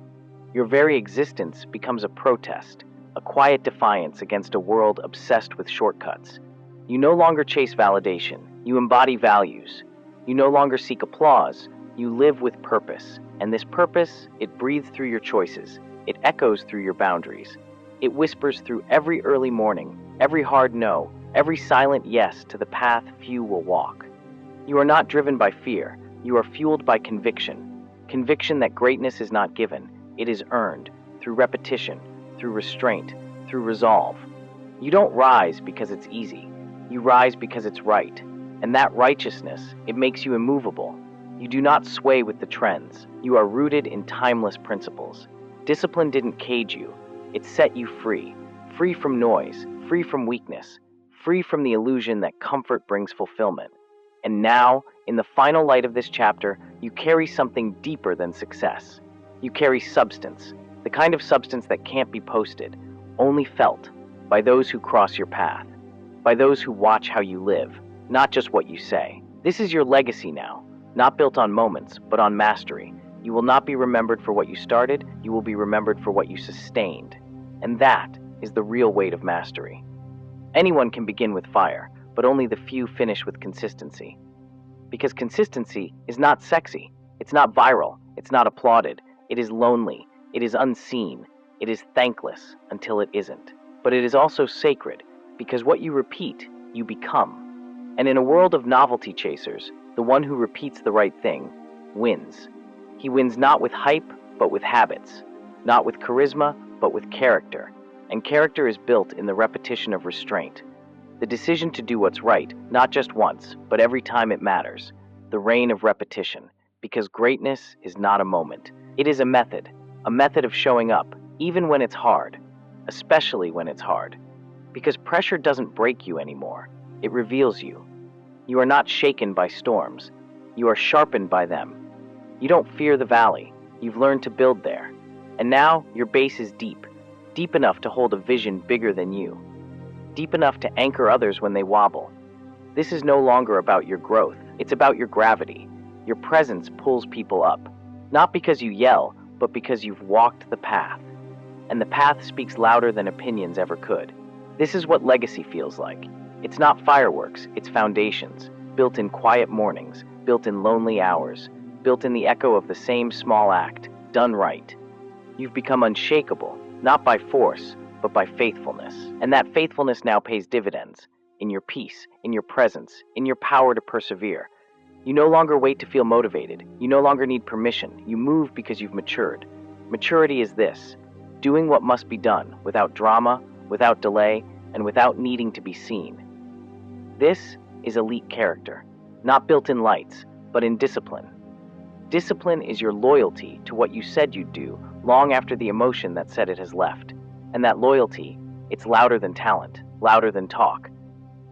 Your very existence becomes a protest, a quiet defiance against a world obsessed with shortcuts. You no longer chase validation, you embody values. You no longer seek applause, you live with purpose. And this purpose, it breathes through your choices, it echoes through your boundaries. It whispers through every early morning, every hard no, every silent yes to the path few will walk. You are not driven by fear, you are fueled by conviction. Conviction that greatness is not given, it is earned, through repetition, through restraint, through resolve. You don't rise because it's easy, you rise because it's right. And that righteousness, it makes you immovable. You do not sway with the trends, you are rooted in timeless principles. Discipline didn't cage you, it set you free. Free from noise, free from weakness, free from the illusion that comfort brings fulfillment. And now, in the final light of this chapter, you carry something deeper than success. You carry substance, the kind of substance that can't be posted, only felt by those who cross your path, by those who watch how you live, not just what you say. This is your legacy now, not built on moments, but on mastery. You will not be remembered for what you started, you will be remembered for what you sustained. And that is the real weight of mastery. Anyone can begin with fire, but only the few finish with consistency. Because consistency is not sexy, it's not viral, it's not applauded, it is lonely, it is unseen, It is thankless until it isn't. But it is also sacred, because what you repeat, you become. And in a world of novelty chasers, the one who repeats the right thing wins. He wins not with hype, but with habits. Not with charisma, but with character. And character is built in the repetition of restraint. The decision to do what's right, not just once, but every time it matters. The reign of repetition. Because greatness is not a moment. It is a method of showing up, even when it's hard, especially when it's hard. Because pressure doesn't break you anymore. It reveals you. You are not shaken by storms. You are sharpened by them. You don't fear the valley. You've learned to build there. And now your base is deep. Deep enough to hold a vision bigger than you. Deep enough to anchor others when they wobble. This is no longer about your growth. It's about your gravity. Your presence pulls people up. Not because you yell, but because you've walked the path. And the path speaks louder than opinions ever could. This is what legacy feels like. It's not fireworks, it's foundations. Built in quiet mornings, built in lonely hours, built in the echo of the same small act, done right. You've become unshakable, not by force, but by faithfulness. And that faithfulness now pays dividends. In your peace, in your presence, in your power to persevere. You no longer wait to feel motivated. You no longer need permission. You move because you've matured. Maturity is this: doing what must be done, without drama, without delay, and without needing to be seen. This is elite character, not built in lights, but in discipline. Discipline is your loyalty to what you said you'd do long after the emotion that said it has left. And that loyalty, it's louder than talent, louder than talk.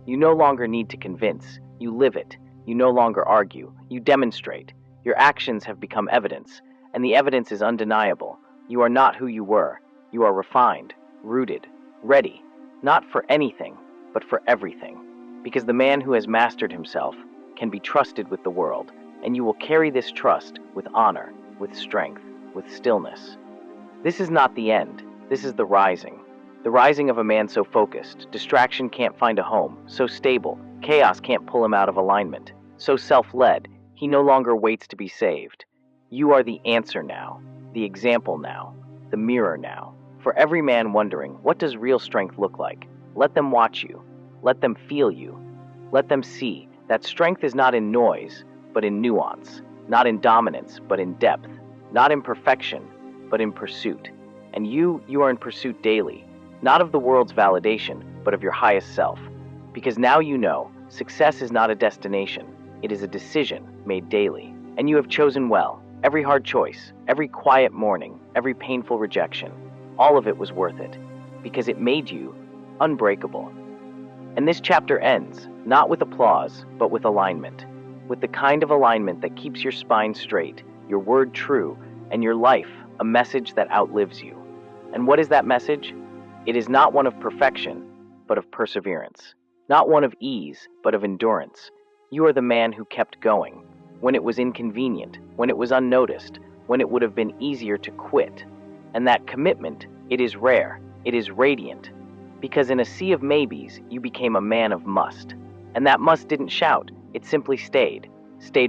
You no longer need to convince, you live it. You no longer argue, you demonstrate. Your actions have become evidence, and the evidence is undeniable. You are not who you were. You are refined, rooted, ready, not for anything, but for everything. Because the man who has mastered himself can be trusted with the world, and you will carry this trust with honor, with strength, with stillness. This is not the end. This is the rising of a man so focused, distraction can't find a home, so stable, chaos can't pull him out of alignment, so self-led, he no longer waits to be saved. You are the answer now, the example now, the mirror now. For every man wondering, what does real strength look like? Let them watch you, let them feel you, let them see that strength is not in noise, but in nuance, not in dominance, but in depth, not in perfection, but in pursuit. And you are in pursuit daily, not of the world's validation, but of your highest self. Because now you know, success is not a destination, it is a decision made daily. And you have chosen well. Every hard choice, every quiet morning, every painful rejection, all of it was worth it, because it made you unbreakable. And this chapter ends, not with applause, but with alignment. With the kind of alignment that keeps your spine straight, your word true, and your life a message that outlives you. And what is that message? It is not one of perfection, but of perseverance. Not one of ease, but of endurance. You are the man who kept going, when it was inconvenient, when it was unnoticed, when it would have been easier to quit. And that commitment, it is rare, it is radiant. Because in a sea of maybes, you became a man of must. And that must didn't shout, it simply stayed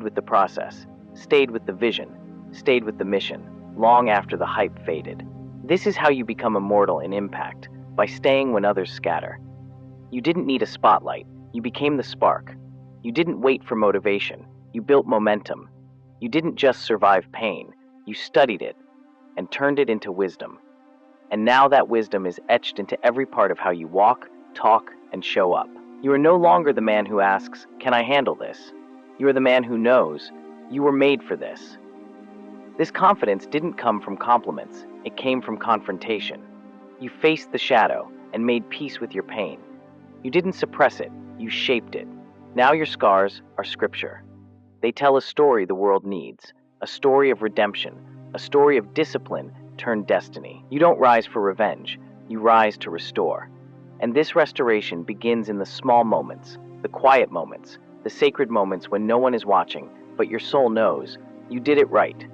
with the process, stayed with the vision, stayed with the mission, long after the hype faded. This is how you become immortal in impact, by staying when others scatter. You didn't need a spotlight, you became the spark. You didn't wait for motivation, you built momentum. You didn't just survive pain, you studied it and turned it into wisdom. And now that wisdom is etched into every part of how you walk, talk, and show up. You are no longer the man who asks, "Can I handle this?" You are the man who knows, you were made for this. This confidence didn't come from compliments, it came from confrontation. You faced the shadow and made peace with your pain. You didn't suppress it, you shaped it. Now your scars are scripture. They tell a story the world needs, a story of redemption, a story of discipline turned destiny. You don't rise for revenge, you rise to restore. And this restoration begins in the small moments, the quiet moments, the sacred moments when no one is watching, but your soul knows you did it right.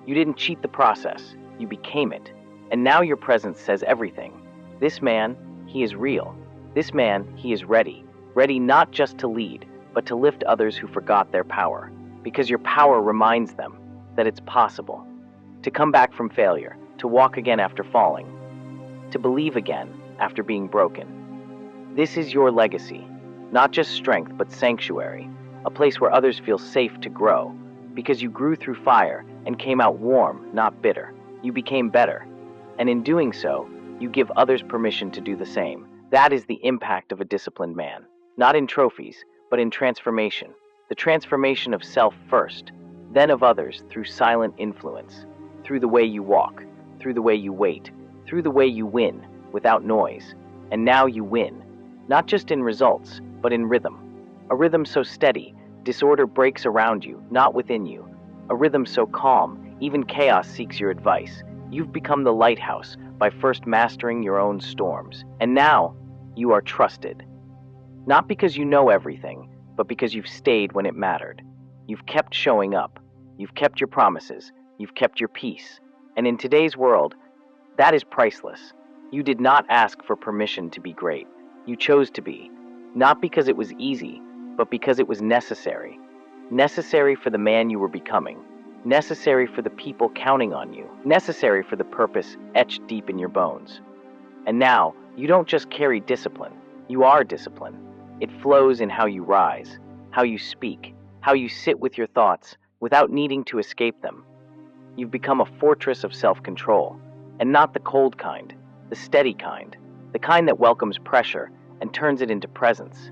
You didn't cheat the process, you became it. And now your presence says everything. This man, he is real. This man, he is ready. Ready not just to lead, but to lift others who forgot their power. Because your power reminds them that it's possible. To come back from failure, to walk again after falling, to believe again after being broken. This is your legacy, not just strength, but sanctuary, a place where others feel safe to grow, because you grew through fire and came out warm, not bitter. You became better, and in doing so, you give others permission to do the same. That is the impact of a disciplined man, not in trophies, but in transformation. The transformation of self first, then of others through silent influence, through the way you walk, through the way you wait, through the way you win, without noise. And now you win, not just in results, but in rhythm. A rhythm so steady, disorder breaks around you, not within you. A rhythm so calm, even chaos seeks your advice. You've become the lighthouse by first mastering your own storms. And now, you are trusted. Not because you know everything, but because you've stayed when it mattered. You've kept showing up. You've kept your promises. You've kept your peace. And in today's world, that is priceless. You did not ask for permission to be great. You chose to be, not because it was easy, but because it was necessary. Necessary for the man you were becoming. Necessary for the people counting on you. Necessary for the purpose etched deep in your bones. And now, you don't just carry discipline. You are discipline. It flows in how you rise, how you speak, how you sit with your thoughts without needing to escape them. You've become a fortress of self-control, and not the cold kind, the steady kind, the kind that welcomes pressure and turns it into presence.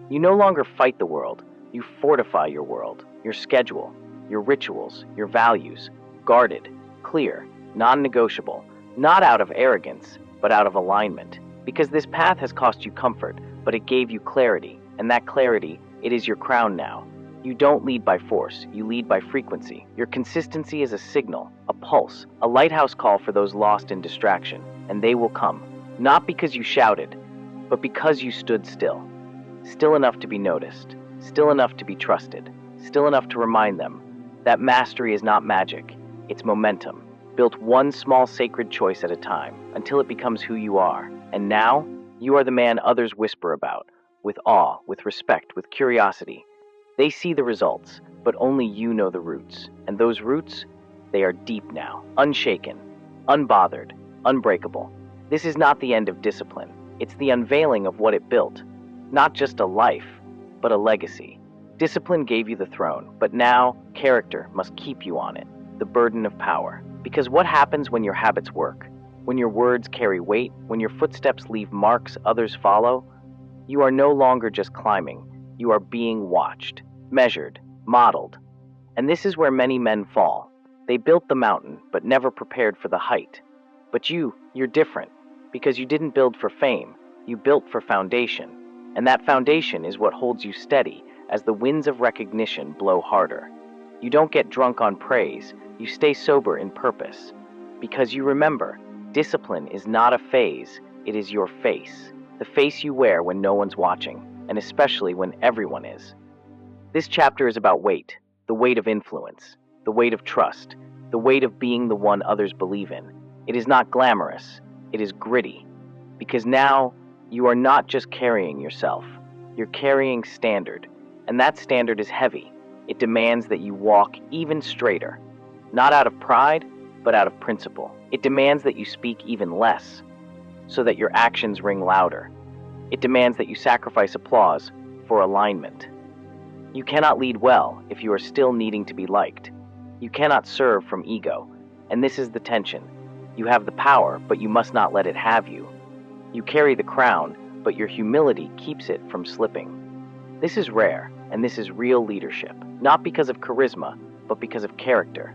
You no longer fight the world, you fortify your world, your schedule, your rituals, your values, guarded, clear, non-negotiable, not out of arrogance, but out of alignment. Because this path has cost you comfort, but it gave you clarity, and that clarity, it is your crown now. You don't lead by force, you lead by frequency. Your consistency is a signal, a pulse, a lighthouse call for those lost in distraction, and they will come. Not because you shouted, but because you stood still. Still enough to be noticed, still enough to be trusted, still enough to remind them that mastery is not magic, it's momentum, built one small sacred choice at a time, until it becomes who you are. And now, you are the man others whisper about, with awe, with respect, with curiosity. They see the results, but only you know the roots. And those roots, they are deep now, unshaken, unbothered, unbreakable. This is not the end of discipline. It's the unveiling of what it built. Not just a life, but a legacy. Discipline gave you the throne, but now character must keep you on it, the burden of power. Because what happens when your habits work? When your words carry weight, when your footsteps leave marks others follow? You are no longer just climbing. You are being watched, measured, modeled. And this is where many men fall. They built the mountain, but never prepared for the height. But you're different, because you didn't build for fame. You built for foundation. And that foundation is what holds you steady as the winds of recognition blow harder. You don't get drunk on praise. You stay sober in purpose. Because you remember, discipline is not a phase, it is your face. The face you wear when no one's watching, and especially when everyone is. This chapter is about weight, the weight of influence, the weight of trust, the weight of being the one others believe in. It is not glamorous, it is gritty. Because now, you are not just carrying yourself, you're carrying standard. And that standard is heavy. It demands that you walk even straighter. Not out of pride, but out of principle. It demands that you speak even less, so that your actions ring louder. It demands that you sacrifice applause for alignment. You cannot lead well if you are still needing to be liked. You cannot serve from ego, and this is the tension. You have the power, but you must not let it have you. You carry the crown, but your humility keeps it from slipping. This is rare, and this is real leadership, not because of charisma, but because of character.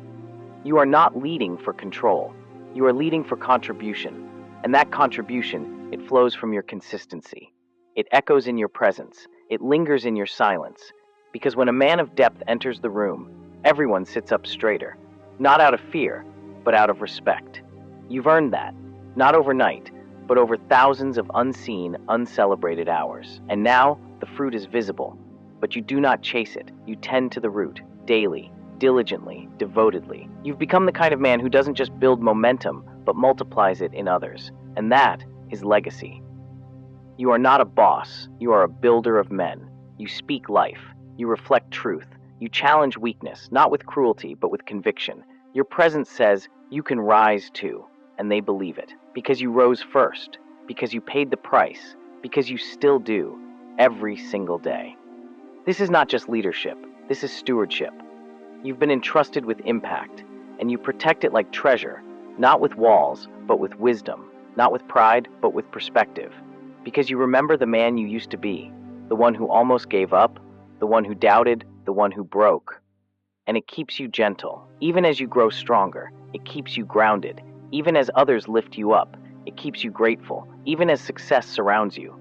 You are not leading for control. You are leading for contribution, and that contribution, it flows from your consistency. It echoes in your presence. It lingers in your silence. Because when a man of depth enters the room, everyone sits up straighter, not out of fear, but out of respect. You've earned that, not overnight, but over thousands of unseen, uncelebrated hours. And now, the fruit is visible, but you do not chase it. You tend to the root, daily, diligently, devotedly. You've become the kind of man who doesn't just build momentum, but multiplies it in others. And that is legacy. You are not a boss. You are a builder of men. You speak life. You reflect truth. You challenge weakness, not with cruelty, but with conviction. Your presence says, you can rise too. and they believe it. Because you rose first, because you paid the price, because you still do, every single day. This is not just leadership, this is stewardship. You've been entrusted with impact, and you protect it like treasure, not with walls, but with wisdom, not with pride, but with perspective. Because you remember the man you used to be, the one who almost gave up, the one who doubted, the one who broke. And it keeps you gentle. Even as you grow stronger, it keeps you grounded. Even as others lift you up, it keeps you grateful. Even as success surrounds you.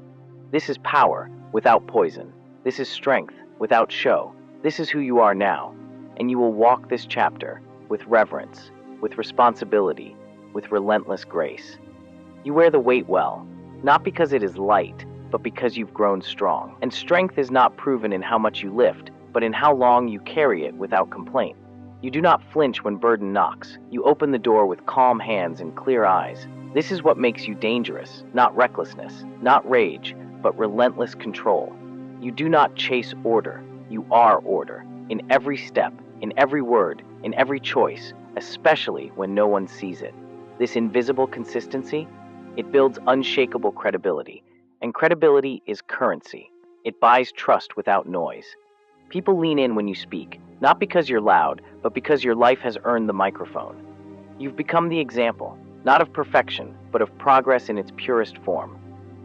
This is power without poison. This is strength without show. This is who you are now. And you will walk this chapter with reverence, with responsibility, with relentless grace. You wear the weight well, not because it is light, but because you've grown strong. And strength is not proven in how much you lift, but in how long you carry it without complaint. You do not flinch when burden knocks. You open the door with calm hands and clear eyes. This is what makes you dangerous, not recklessness, not rage, but relentless control. You do not chase order. You are order. In every step, in every word, in every choice, especially when no one sees it. This invisible consistency, it builds unshakable credibility. And credibility is currency. It buys trust without noise. People lean in when you speak, not because you're loud, but because your life has earned the microphone. You've become the example, not of perfection, but of progress in its purest form.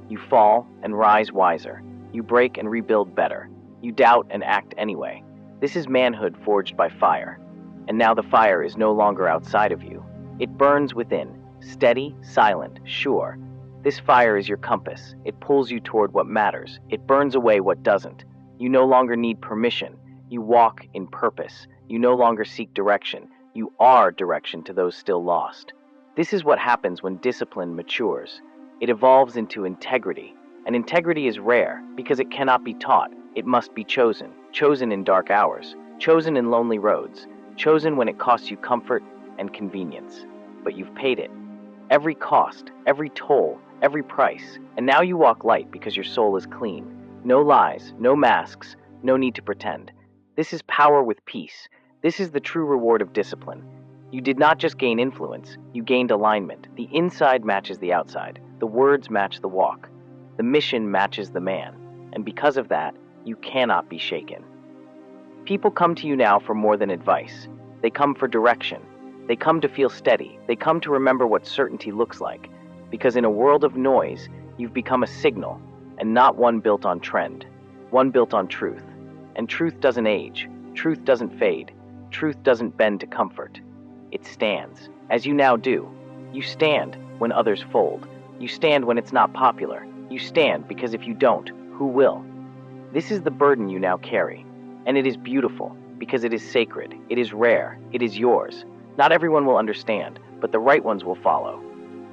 You fall and rise wiser. You break and rebuild better. You doubt and act anyway. This is manhood forged by fire. And now the fire is no longer outside of you. It burns within, steady, silent, sure. This fire is your compass. It pulls you toward what matters. It burns away what doesn't. You no longer need permission. You walk in purpose. You no longer seek direction. You are direction to those still lost. This is what happens when discipline matures. It evolves into integrity. And integrity is rare because it cannot be taught. It must be chosen. Chosen in dark hours. Chosen in lonely roads. Chosen when it costs you comfort and convenience. But you've paid it. Every cost, every toll, every price. And now you walk light because your soul is clean. No lies, no masks, no need to pretend. This is power with peace. This is the true reward of discipline. You did not just gain influence, you gained alignment. The inside matches the outside. The words match the walk. The mission matches the man. And because of that, you cannot be shaken. People come to you now for more than advice. They come for direction. They come to feel steady. They come to remember what certainty looks like. Because in a world of noise, you've become a signal, and not one built on trend, one built on truth. And truth doesn't age. Truth doesn't fade. Truth doesn't bend to comfort. It stands, as you now do. You stand when others fold. You stand when it's not popular. You stand because if you don't, who will? This is the burden you now carry. And it is beautiful because it is sacred. It is rare. It is yours. Not everyone will understand, but the right ones will follow.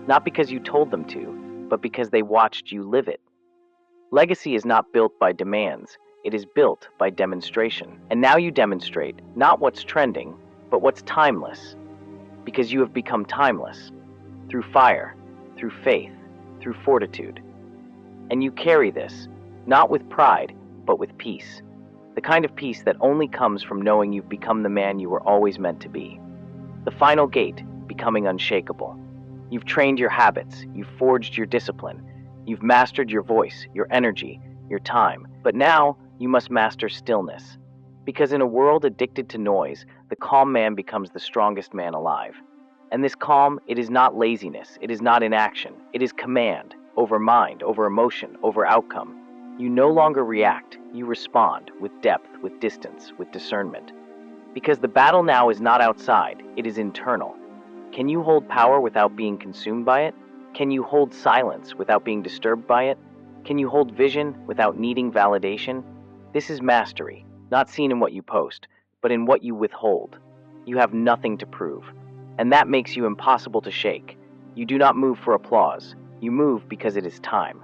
Not because you told them to, but because they watched you live it. Legacy is not built by demands. It is built by demonstration. And now you demonstrate not what's trending, but what's timeless. Because you have become timeless. Through fire, through faith, through fortitude. And you carry this, not with pride, but with peace. The kind of peace that only comes from knowing you've become the man you were always meant to be. The final gate, becoming unshakable. You've trained your habits. You've forged your discipline. You've mastered your voice, your energy, your time. But now, you must master stillness. Because in a world addicted to noise, the calm man becomes the strongest man alive. And this calm, it is not laziness. It is not inaction. It is command, over mind, over emotion, over outcome. You no longer react. You respond with depth, with distance, with discernment. Because the battle now is not outside, it is internal. Can you hold power without being consumed by it? Can you hold silence without being disturbed by it? Can you hold vision without needing validation? This is mastery, not seen in what you post, but in what you withhold. You have nothing to prove, and that makes you impossible to shake. You do not move for applause. You move because it is time.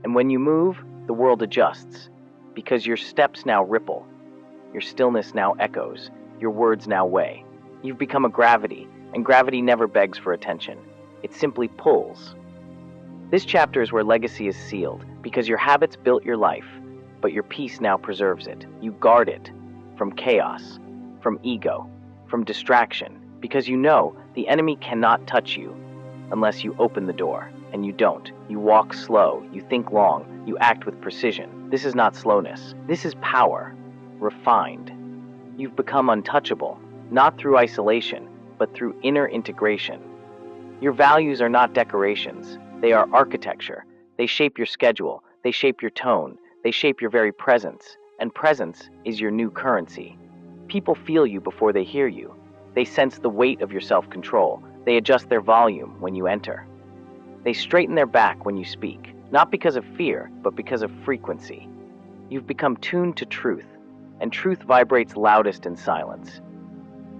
And when you move, the world adjusts, because your steps now ripple, your stillness now echoes, your words now weigh. You've become a gravity, and gravity never begs for attention. It simply pulls. This chapter is where legacy is sealed, because your habits built your life, but your peace now preserves it. You guard it from chaos, from ego, from distraction, because you know the enemy cannot touch you, unless you open the door. And you don't. You walk slow, you think long, you act with precision. This is not slowness. This is power, refined. You've become untouchable, not through isolation, but through inner integration. Your values are not decorations. They are architecture. They shape your schedule. They shape your tone. They shape your very presence. And presence is your new currency. People feel you before they hear you. They sense the weight of your self-control. They adjust their volume when you enter. They straighten their back when you speak, not because of fear, but because of frequency. You've become tuned to truth, and truth vibrates loudest in silence.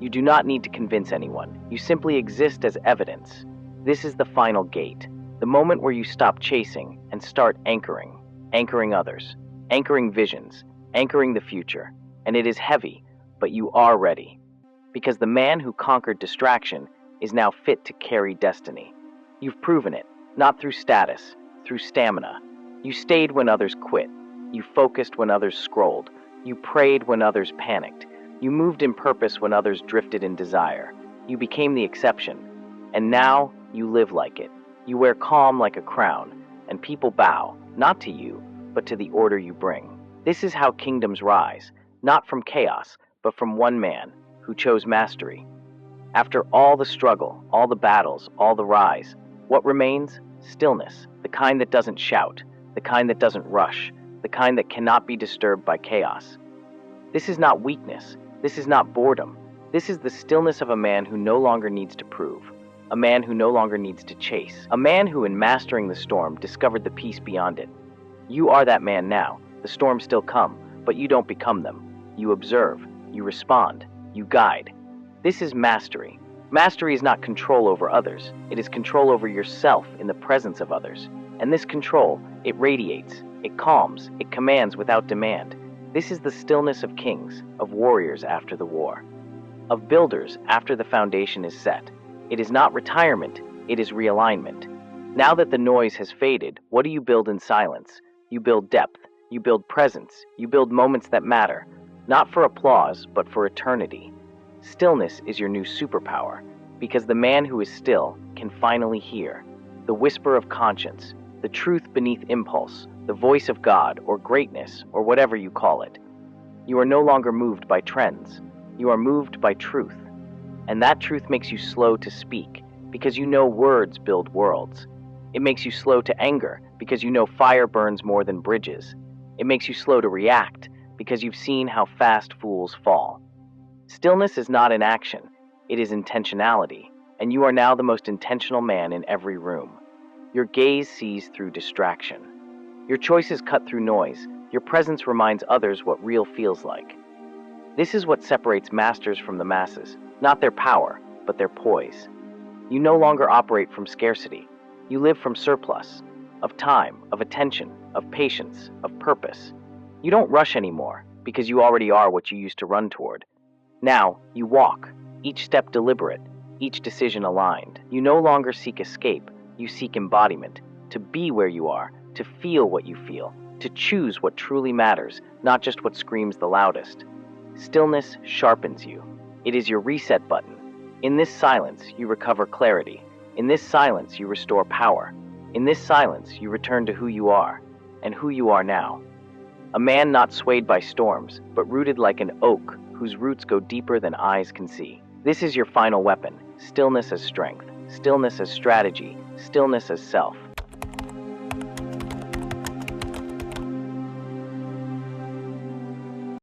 You do not need to convince anyone. You simply exist as evidence. This is the final gate, the moment where you stop chasing and start anchoring. Anchoring others, anchoring visions, anchoring the future. And it is heavy, but you are ready. Because the man who conquered distraction is now fit to carry destiny. You've proven it, not through status, through stamina. You stayed when others quit. You focused when others scrolled. You prayed when others panicked. You moved in purpose when others drifted in desire. You became the exception. And now you live like it. You wear calm like a crown, and people bow, not to you, but to the order you bring. This is how kingdoms rise, not from chaos, but from one man who chose mastery. After all the struggle, all the battles, all the rise, what remains? Stillness, the kind that doesn't shout, the kind that doesn't rush, the kind that cannot be disturbed by chaos. This is not weakness. This is not boredom. This is the stillness of a man who no longer needs to prove, a man who no longer needs to chase, a man who in mastering the storm discovered the peace beyond it. You are that man now. The storms still come, but you don't become them. You observe, you respond, you guide. This is mastery. Mastery is not control over others. It is control over yourself in the presence of others. And this control, it radiates, it calms, it commands without demand. This is the stillness of kings, of warriors after the war, of builders after the foundation is set. It is not retirement, it is realignment. Now that the noise has faded, what do you build in silence? You build depth, you build presence, you build moments that matter, not for applause, but for eternity. Stillness is your new superpower, because the man who is still can finally hear the whisper of conscience, the truth beneath impulse, the voice of God or greatness or whatever you call it. You are no longer moved by trends. You are moved by truth. And that truth makes you slow to speak, because you know words build worlds. It makes you slow to anger, because you know fire burns more than bridges. It makes you slow to react, because you've seen how fast fools fall. Stillness is not inaction, it is intentionality, and you are now the most intentional man in every room. Your gaze sees through distraction. Your choices cut through noise. Your presence reminds others what real feels like. This is what separates masters from the masses, not their power, but their poise. You no longer operate from scarcity. You live from surplus, of time, of attention, of patience, of purpose. You don't rush anymore, because you already are what you used to run toward. Now, you walk, each step deliberate, each decision aligned. You no longer seek escape, you seek embodiment, to be where you are, to feel what you feel, to choose what truly matters, not just what screams the loudest. Stillness sharpens you. It is your reset button. In this silence, you recover clarity. In this silence, you restore power. In this silence, you return to who you are, and who you are now. A man not swayed by storms, but rooted like an oak whose roots go deeper than eyes can see. This is your final weapon, stillness as strength, stillness as strategy, stillness as self.